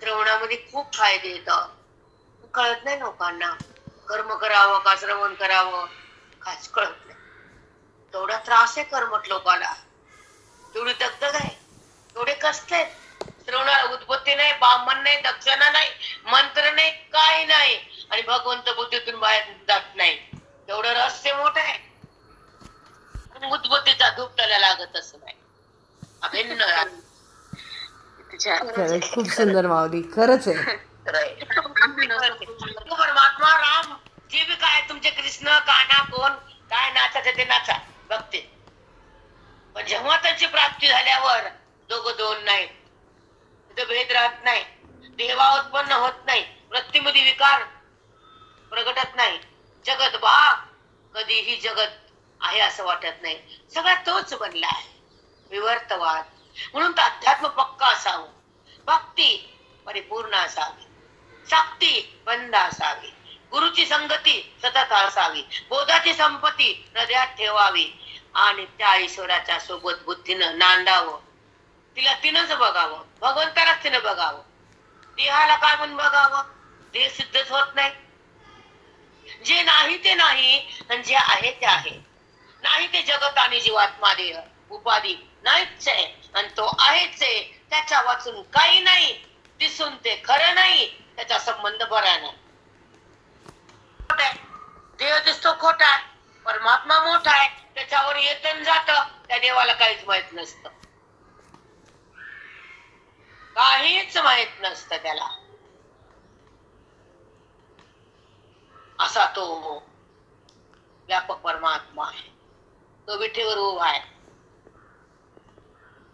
Speaker 1: श्रवणामध्ये खूप फायदे येतात. कळत नाही लोकांना. कर्म करावं का श्रवण करावं काच कळत नाही. तेवढा त्रास आहे कर्मठ लोकांना, तेवढी दगदग आहे, तेवढे कष्ट आहेत. श्रवणाला उत्पत्ती नाही, ब्राह्मण नाही, दक्षिणा नाही, मंत्र नाही, काही नाही, आणि भगवंत बुद्धीतून बाहेर जात नाही. तेवढं रहस्य मोठं आहे. उत्पत्तीचा धूप त्याला लागतच नाही. अभिन्न
Speaker 3: खूप सुंदर माऊली, खरंच आहे.
Speaker 1: परमात्मा राम जे बी काय तुमचे कृष्ण काना कोण काय नाचायचं ते नाचा बघते. पण जेव्हा त्यांची प्राप्ती झाल्यावर दोघं दोन नाही, तिथे भेद राहत नाही, देवा उत्पन्न होत नाही, वृत्तीमध्ये विकार प्रगटत नाही, जगत भाग कधीही जगत आहे असं वाटत नाही. सगळा तोच बनला आहे. विवर्तवाद म्हणून तर अध्यात्म पक्का असावं, भक्ती परिपूर्ण असावी, सक्ती बंद असावी, गुरुची संगती सतत असावी, बोधाची संपत्ती हृदयात ठेवावी आणि त्या ईश्वराच्या सोबत बुद्धीनं नांदावं. तिला तिनंच बघावं, भगवंतालाच तिनं बघावं. देहाला काय म्हणून बघावं? देह सिद्धच होत नाही. जे नाही ते नाही आणि जे आहे ते आहे. नाही ते जगत आणि जीवात्मा देह उपाधी नाहीच आहे आणि तो आहेच आहे. त्याच्या वाचून काही नाही, दिसून ते खरं नाही, त्याचा संबंध बरा नाही. देह दिसतो खोटा आहे, परमात्मा मोठा आहे, त्याच्यावर येतन जात, त्या देवाला काहीच माहित नसतं, काहीच माहित नसतं त्याला. असा तो व्यापक परमात्मा आहे. तो विठीवर उभा आहे,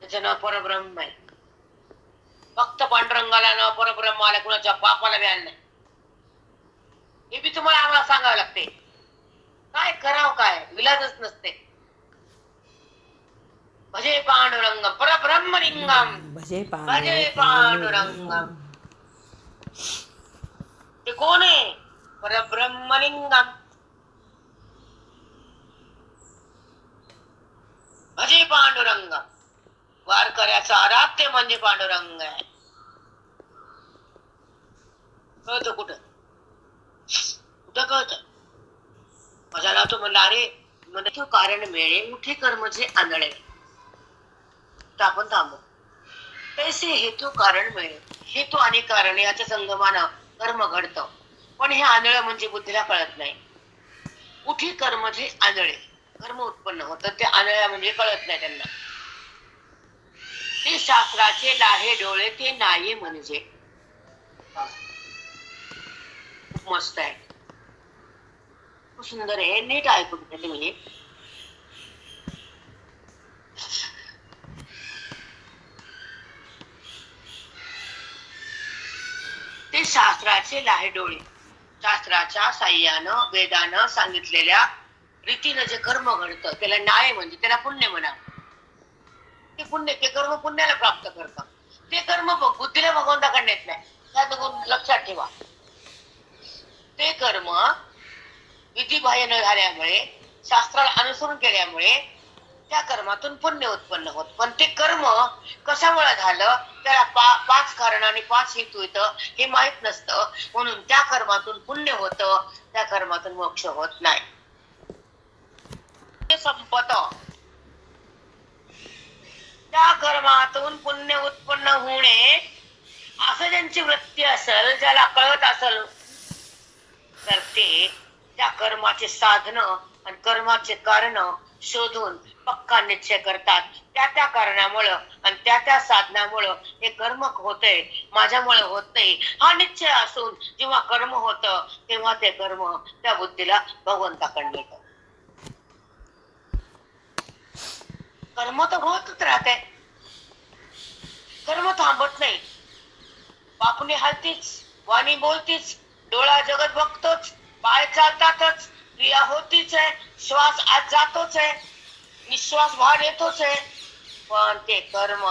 Speaker 1: त्याचं नाव परब्रह्म आहे. फक्त पांडुरंगाला नाव परब्रह्माला कुणाच्या बापाला व्यान नाही. हे बी तुम्हाला आम्हाला सांगावं लागते. काय करावं, काय विलाजच नसते. भजे पांडुरंगम परब्रह्मलिंगम, भजे पांडुरंगम. ते कोण आहे? परब्रह्मलिंगम. भजे पांडुरंगम. वारकऱ्याचं आराध्य म्हणजे पांडुरंग आहे. कळतं कुठं कुठं कळतं? माझा नाव तो म्हणला, अरे म्हणजे तो कारण मिळे उठे कर्म जे आंधळे. तर आपण थांबू. पैसे हेतू कारण मिळे, हेतू आणि कारण याच्या संगमानं कर्म घडतं. पण हे आंधळ म्हणजे बुद्धीला कळत नाही. उठी कर्म जे आंधळे, कर्म उत्पन्न होतं ते आंधळ्या म्हणजे कळत नाही त्यांना. ते शास्त्राचे लाहे डोळे ते नाही म्हणजे. खूप मस्त आहे, खूप सुंदर आहे. नीट ऐकून घ्या तुम्ही. ते शास्त्राचे लाहे डोळे, शास्त्राच्या साह्यानं वेदानं सांगितलेल्या रीतीनं जे कर्म घडतं त्याला न्याय म्हणजे, त्याला पुण्य म्हणा. ते पुण्य, ते कर्म पुण्याला प्राप्त करतं. ते कर्म बुद्धीला भगवंताकडे येत नाही, त्यात लक्षात ठेवा. ते कर्म विधिबाह्य न झाल्यामुळे, शास्त्राला अनुसरून केल्यामुळे त्या कर्मातून पुण्य उत्पन्न होत. पण ते कर्म कशामुळे झालं त्याला पाच कारण आणि 5 हेतू येतं हे माहित नसतं. म्हणून त्या कर्मातून पुण्य होतं, त्या कर्मातून मोक्ष होत नाही. संपत. त्या कर्मातून पुण्य उत्पन्न होणे असं ज्यांची वृत्ती असेल, ज्याला कळत असेल, तर ते त्या कर्माचे साधन आणि कर्माचे कारण शोधून पक्का निश्चय करतात. त्या त्या कारणामुळं आणि त्या त्या साधनामुळं हे कर्म होतंय, माझ्यामुळे होत नाही हा निश्चय असून जेव्हा कर्म होतं तेव्हा ते कर्म त्या बुद्धीला भगवंताकडे येतं. कर्म तर होतच राहते, कर्म थांबत नाही. बापुनी हलतीच, वाणी बोलतीच, डोळा जगत बघतोच, पाय चालतातच, क्रिया होतीच आहे, श्वास आत जातोच आहे, निश्वास बाहेर येतोच आहे. पण ते कर्म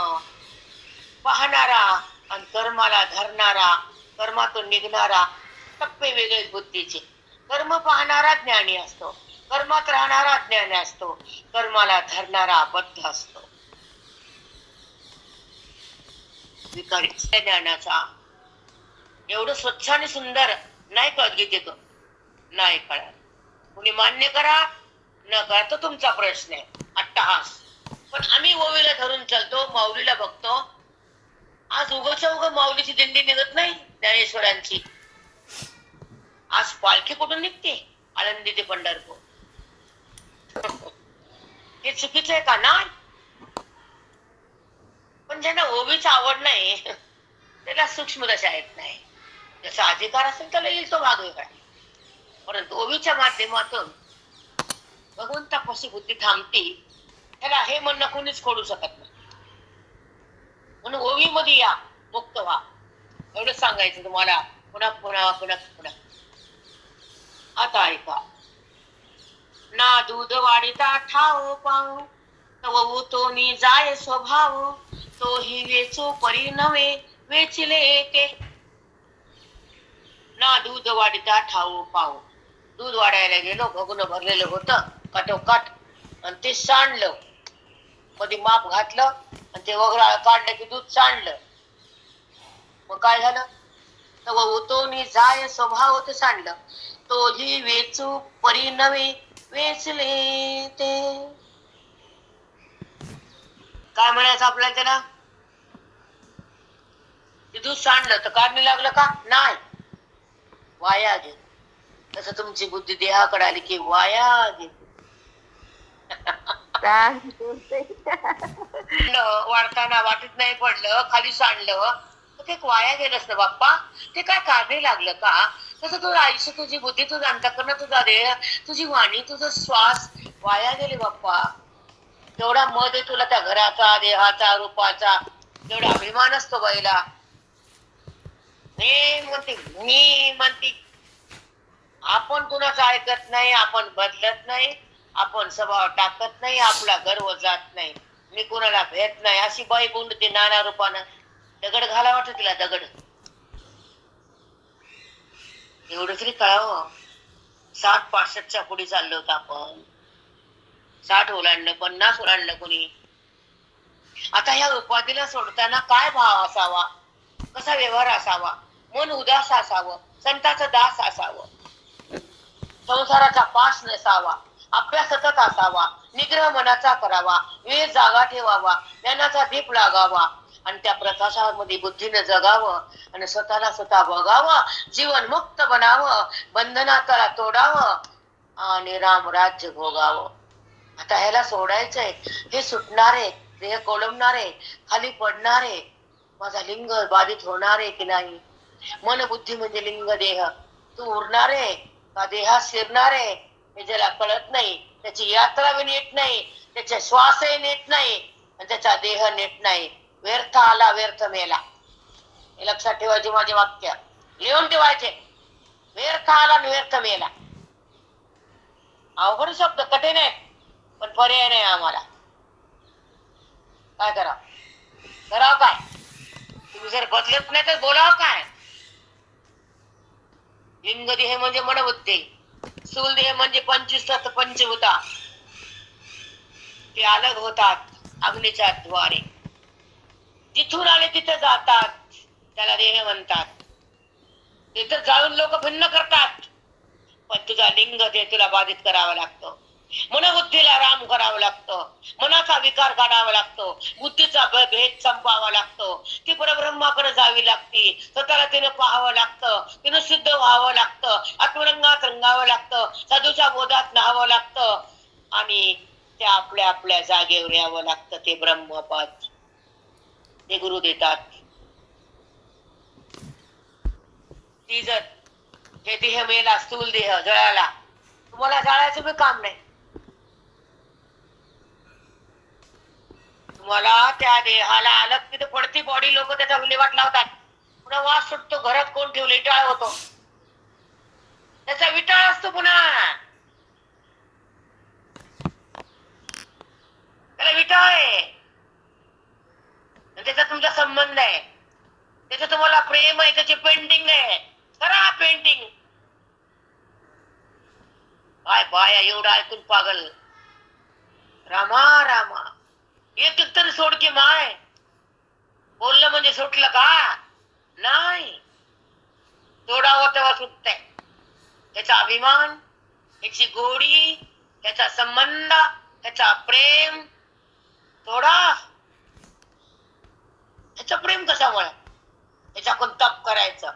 Speaker 1: पाहणारा आणि कर्माला धरणारा, कर्मातून निघणारा टप्पे वेगळेच बुद्धीचे. कर्म पाहणारा ज्ञानी असतो, कर्मात राहणारा ज्ञानी असतो, कर्माला धरणारा बद्ध असतो. विकारी ज्ञानाचा एवढं स्वच्छ आणि सुंदर नाही कळत गीतेत, नाही कळत. कुणी मान्य करा न करा तो तुमचा प्रश्न आहे, अट्टहास. पण आम्ही ओवीला धरून चालतो, माऊलीला बघतो. आज उगच्या उग माऊलीची दिंडी निघत नाही ज्ञानेश्वरांची. आज पालखी कुठून निघते? आळंदी ते पंढरपूर. हे चुकीचं आहे का? नाही. पण ज्यांना ओवीची आवड नाही त्याला सूक्ष्म दशा येत नाही. जसा अधिकार असेल त्याला येईल तो भाग वेगळा. परंतु ओवीच्या माध्यमातून भगवंतापाशी बुद्धी थांबती, त्याला हे म्हणणं कोणीच खोडू शकत नाही. म्हणून ओवी मध्ये या, मुक्त व्हा, एवढं सांगायचं तुम्हाला पुन्हा पुन्हा पुन्हा पुन्हा. आता ऐका. ना दूध वाढीता ठाव पाहू, तव तो जाय स्वभाव, तो ही वेचो परी नवे वेचिले ते ना दूध वाढीता ठाऊ पाऊ. दूध वाढायला गेलो, भगुन भरलेलं होतं काठोकाठ आणि ते सांडलं. कधी माप घातलं आणि ते वगळा काढलं की दूध सांडलं. मग काय झालं? तर ओतोनी जाय स्वभाव ते सांडलं. तो ही वेचू परी नवे वेचले ते. काय म्हणायचं आपल्याला त्याला? ते दूध सांडलं तर काढणी लागलं का? नाही, वाया गेलं. तसं तुमची बुद्धी देहाकडे आली की वाया गेली. वाढताना वाटत नाही पडलं, खाली सांडलं तर ते वाया गेलंच ना बाप्पा. ते काय काढणी लागलं का? तसं तुझं आयुष्य, तुझी बुद्धी, तुझं अंतःकरण, तुझा देह, तुझी वाणी, तुझा श्वास वाया गेले बाप्पा. तेवढा मध आहे तुला त्या घराचा, देहाचा, रूपाचा, तेवढा अभिमान असतो बाईला. मी म्हणते आपण कुणाचं ऐकत नाही, आपण बदलत नाही, आपण स्वभाव टाकत नाही, आपला गर्व जात नाही, मी कुणाला भेट नाही, अशी बाई बोलते नाना रूपानं. दगड घाला वाटत तिला, दगड. एवढं तरी कळावं. 60-65च्या पुढे चाललो होतो आपण. 60 ओलांडलं, 50 ओलांडलं कोणी. आता ह्या उपाधीला सोडताना काय भाव असावा, कसा व्यवहार असावा, मन उदास असावं, संताचं दास असावं, संसाराचा पास नसावा, अभ्यास सतत असावा, निग्रह मनाचा करावा, वेळ जागा ठेवावा, ज्ञानाचा दीप लागावा आणि त्या प्रकाशामध्ये बुद्धीने जगावं आणि स्वतःला स्वतः बघावं, जीवन मुक्त बनावं, बंधनाला तोडावं आणि राम राज्य भोगावं. आता ह्याला सोडायचंय. हे सुटणारे, देह कोलमणारे, खाली पडणारे, माझा लिंग बाधित होणारे की नाही. मन बुद्धी म्हणजे लिंग देह. तू उरणारे का देहात शिरणारे हे ज्याला कळत नाही, त्याची यात्रा बी नीट नाही, त्याचे श्वासही नीट नाही आणि त्याचा देह नीट नाही. व्यर्थ आला व्यर्थ मेला. हे लक्षात ठेवायचे माझे वाक्य, लिहून ठेवायचे. व्यर्थ आला आणि व्यर्थ मेला. अवघड शब्द, कठीण आहे, पण पर्याय नाही आम्हाला. काय करावं काय? तुम्ही जर बदलत नाही तर बोलावं काय? लिंग देह म्हणजे मनबुद्धी, स्थूल देह म्हणजे 25 तत्व पंचभूता. ते अलग होतात अग्नीच्या द्वारे. जिथून आले तिथे जातात, त्याला देह म्हणतात. तिथे जाऊन लोक भिन्न करतात, पण तुझा लिंग देह तुला बाधित करावा लागतो. मनबुद्धीला राम करावं लागतं, मनाचा विकार काढावा लागतो, बुद्धीचा भेद संपावा लागतो. ती परब्रह्माकडे जावी लागती, स्वतःला तिने पाहावं लागतं, तिने शुद्ध व्हावं लागतं, आत्मरंगात रंगावं लागतं, साधूच्या बोधात न्हावं लागतं आणि त्या आपल्या आपल्या जागेवर यावं लागतं. ते ब्रह्मपद ते गुरु देतात. ती जर हे देह मेला, स्थूल देह जळाला, तुम्हाला जाळायचं बी काम नाही. तुम्हाला त्या देहाला अलग तिथे पडती बॉडी, लोक त्याचा विल्हेवाट लावतात. पुन्हा वास सुटतो, घरात कोण ठेवलं विटाळ होतो, त्याचा विटाळ असतो, पुन्हा त्याला विटाळ आहे. त्याचा तुमचा संबंध आहे, त्याचं तुम्हाला प्रेम आहे, त्याची पेंटिंग आहे. करा पेंटिंग. काय बाया एवढा ऐकून पागल. रामा रामा, एक तरी सोड की माय. बोललं म्हणजे सुटलं का? नाही, सोडावं तेव्हा सुटतंय. त्याचा अभिमान, त्याची गोडी, त्याचा संबंध, त्याचा प्रेम थोडा. त्याचं प्रेम कशामुळे? ह्याच्याकडून तप करायचं,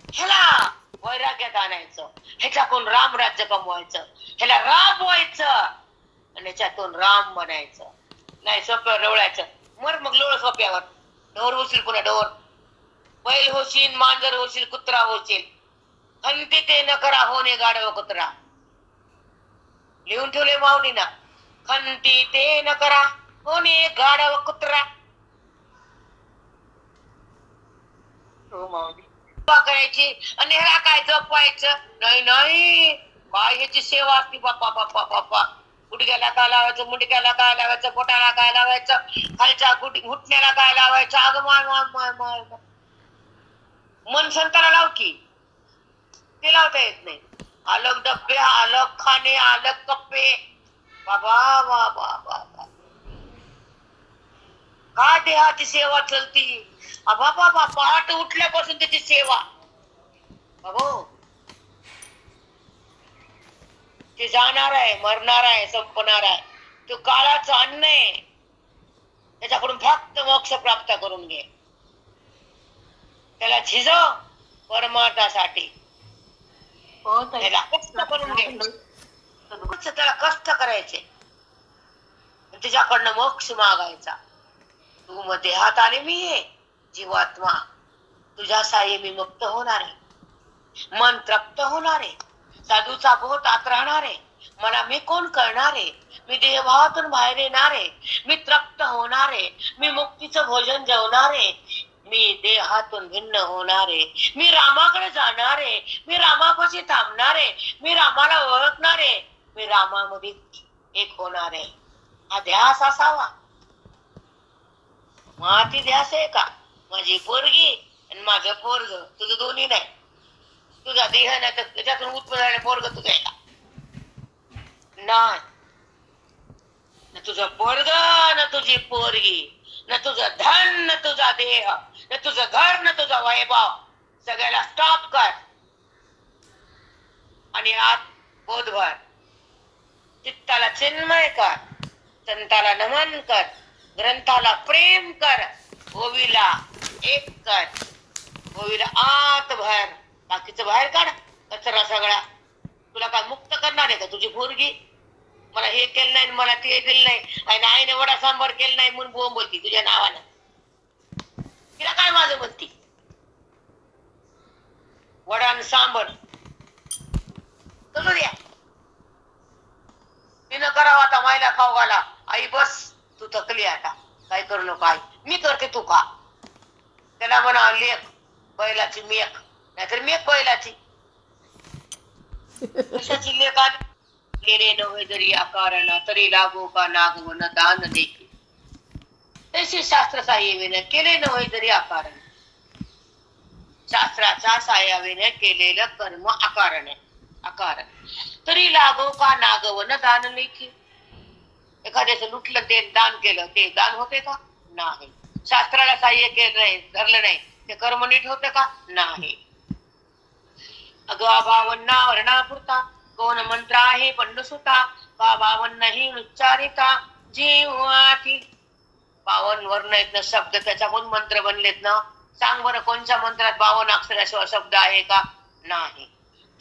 Speaker 1: ह्याला वैराग्यात आणायचं, ह्याच्याकडून राम राज्य कमवायचं, ह्याला राबवायचं आणि ह्याच्यातून राम बनायचं. नाही सोप्यावर डोळ्याचं मग लोळ सोप्यावर. ढोर होशील, पुन्हा ढोर. बैल होशील, मांजर होशील, कुत्रा होशील. खंती ते न करा होणे गाढव कुत्रा. लिहून ठेवले माऊलीना. खंती ते न करा होणे गाढव कुत्रा. हो माऊली. करायची आणि ह्याला काय जपवायचं? नाही नाही, काय ह्याची सेवा असती बाप्पा बाप्पा बाप्पा. गुडघ्याला काय लावायचं, मुंडक्याला काय लावायचं, पोटाला काय लावायचं, खालच्या घुटण्याला काय लावायचं. अगं माय मन संताला लाव की, ते लावता येत नाही. अलग डब्बे, अलग खाणे, अलग कप्पे. बाबा बाबा बाबा, का देहाची सेवा चलती. बाबा बाबा, पहाट उठल्यापासून त्याची सेवा. बाबा ते जाणार आहे, मरणार आहे, संपणार आहे. तो काळाचं अन्न आहे, त्याच्याकडून फक्त मोक्ष प्राप्त करून घे. त्याला झिजव परमार्थासाठी, त्याला कष्ट करून घे. त्याला कष्ट करायचे, तुझ्याकडनं मोक्ष मागायचा. तू मग देहात आले मी आहे जीवात्मा, तुझ्या साह्य मी मुक्त होणार आहे, मन तृप्त होणार आहे, साधूचा बोध आत राहणार आहे. मला मी कोण करणार आहे, मी देहभावातून बाहेर येणार आहे, मी तृप्त होणार आहे, मी मुक्तीचं भोजन जेवणार आहे, मी देहातून भिन्न होणार आहे, मी रामाकडे जाणार आहे, मी रामापाशी थांबणार आहे, मी रामाला ओळखणार आहे, मी रामामध्ये एक होणार आहे. हा ध्यास असावा. माती ध्यास आहे का, माझी पोरगी आणि माझं पोरग, तुझं दोन्ही नाही. तुझा देह नाही तर त्याच्यातून उत्पन्न पोरग तुझं आहे का? नाही. न तुझं पोरग, न तुझी पोरगी, न तुझं धन, न तुझा देह, न तुझं घर, न तुझा वैभव. सगळ्याला स्टॉप कर आणि आत बोधभर. चित्ताला चिन्मय कर, संताला नमन कर, ग्रंथाला प्रेम कर, ओवीला एक कर, ओवीला आत भर, बाकीचं बाहेर काढ कचरा सगळा. तुला काय मुक्त करणार आहे का तुझी पोरगी? मला हे केलं नाही, मला ते दिलं नाही, आणि आईने वडा सांबार केलं नाही म्हणून बोंब बोलती तुझ्या नावानं. तिला काय माझं म्हणती? वडा आणि सांबर करू द्या, तिनं करावं. आता मायला खाऊ घाला. आई बस, तू थकली आता, काय करू नको आई, मी करते तू खा. त्याला म्हणा लेख बैलाची मेख, नाहीतर मेख बैलाची. कशाची लेख आली? केले नव्हे जरी आकारण, तरी लागो का नागवन दान देखील. तशी शास्त्र साह्यावेने केले नव्हे जरी आकारण. शास्त्राच्या साह्यावेने केलेलं कर्म आकारण आहे, आकारण. तरी लागो का नागवन दान देखील. एखाद्याचं लुटलं ते दान केलं, ते दान होते का? नाही. शास्त्राला साह्य केलं नाही, धरलं नाही, ते कर्म नीट होते का? नाही. अगं बावन्ना वर्णापुरता कोण मंत्र आहे पंडसुता, का 52 उच्चारिता जीवाती. 52 वर्ण आहेत ना शब्द, त्याच्याकडून मंत्र बनलेत ना. सांग बरं, कोणत्या मंत्रात 52 अक्षराशिवाय शब्द आहे का? नाही.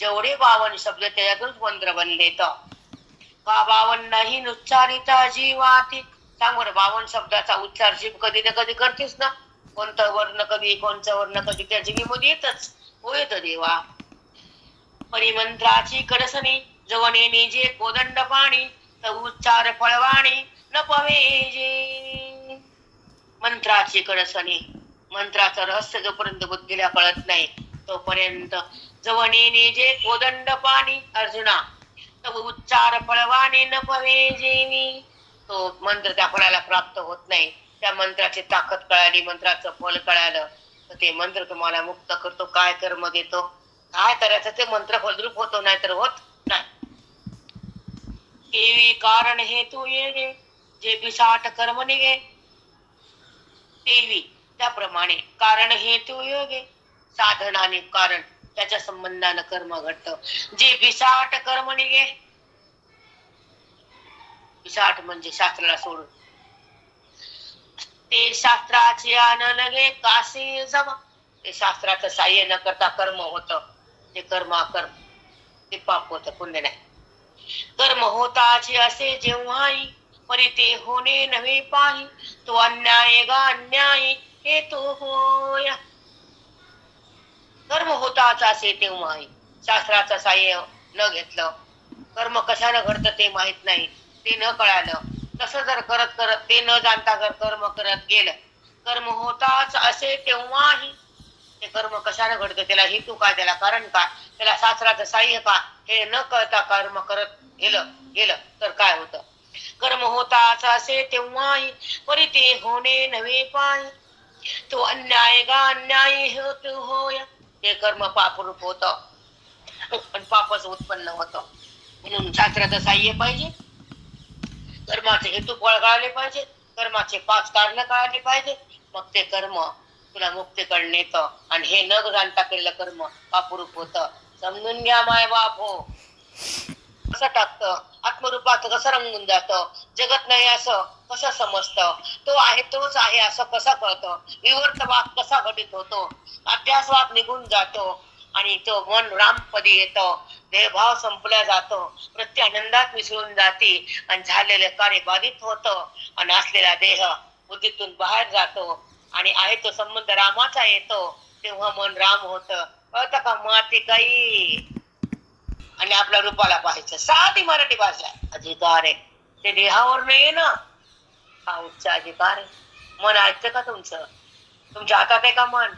Speaker 1: जेवढे 52 शब्द त्याच्यातूनच मंत्र बनलेत. का 52 उच्चारिता जीवाती. सांग बरं, 52 शब्दाचा उच्चार जीभ कधी ना कधी करतेस ना. कोणतं वर्ण कधी, कोणचं वर्ण कधी त्या जीभीमध्ये येतच. हो येत देवा. परिमंत्राची कडसणी जवनेनी जे कोदंड पाणी, तर उच्चार फळवाणी न पवेजे. मंत्राची कडसणी, मंत्राचं रहस्य जोपर्यंत बुद्धीला कळत नाही तोपर्यंत. जवनेनी जे कोदंड पाणी अर्जुना, तर उच्चार फळवाणी न पवेजे. तो मंत्र त्या फळाला प्राप्त होत नाही. त्या मंत्राची ताकद कळाली, मंत्राचं फळ कळालं तर ते मंत्र तुम्हाला मुक्त करतो. काय कर्म देतो, काय करायचं ते मंत्र फलद्रूप होतो, नाहीतर होत नाही. केवी कारण हेतू ये जे बिसाट कर्म निघे, तेवी त्याप्रमाणे कारण हेतू योगे. साधन आणि कारण त्याच्या संबंधानं कर्म घडत. जे बिसाट कर्म निघे, बिसाट म्हणजे शास्त्राला सोडून, ते शास्त्राचे आन लगे कासे जमा. ते शास्त्राचं साह्य न करता कर्म होत, ते कर्म अकर्म, ते पाप होत, पुण्य नाही. कर्म होताचे असे जेव्हाही, परी ते होणे नव्हे पाही. तो अन्याय गा अन्याय हे तो होय. कर्म होताच असे तेव्हाही, शास्त्राचं साह्य न घेतलं, कर्म कशानं घडतं ते माहित नाही, ते न कळालं, तसं जर करत करत ते न जाणता जर कर्म करत गेलं, कर्म होताच असे तेव्हाही. ते कर्म कशाने घडतं, त्याला हेतू काय, त्याला कारण काय, त्याला शास्त्राचं साह्य का, हे न कळता कर्म करत गेलं गेलं तर काय होतं. कर्म होताच असे तेव्हाही परी ते होणे नव्हे पाय. तो अन्याय गा अन्याय होत होय. ते कर्म पापरूप होत पण पापच उत्पन्न होत. म्हणून शास्त्राचं साह्य पाहिजे. कर्माचे हेतू फळ कळले पाहिजे. कर्माचे 5 कारण कळले पाहिजे. मग ते कर्म तुला मुक्तीकडे नेतं. आणि हे न जाणता केलेलं कर्म पापरूप होत. समजून घ्या माय बाप हो. कसं टाकतं आत्मरूपात कसं रंगून जातं. जगत नाही असं कसं समजतं. तो आहे तोच आहे असं कसं कळतं. विवर्तवाद कसा घटित होतो. अध्यासवाद निघून जातो आणि तो मन रामपदी येतं. देहभाव संपला जातो. प्रत्येक आनंदात मिसळून जाते आणि झालेले कार्य बाधित होतं. आणि असलेला देह बुद्धीतून बाहेर जातो आणि आहे तो संबंध रामाचा येतो. तेव्हा मन राम होतं. कळतं का माती काही. आणि आपल्या रूपाला पाहायचं. साधी मराठी भाषा अधिकार आहे. ते देहावर नाहीये ना. हा उच्च अधिकार आहे. मन ऐकतं का तुमचं. तुमच्या हातात आहे का मन.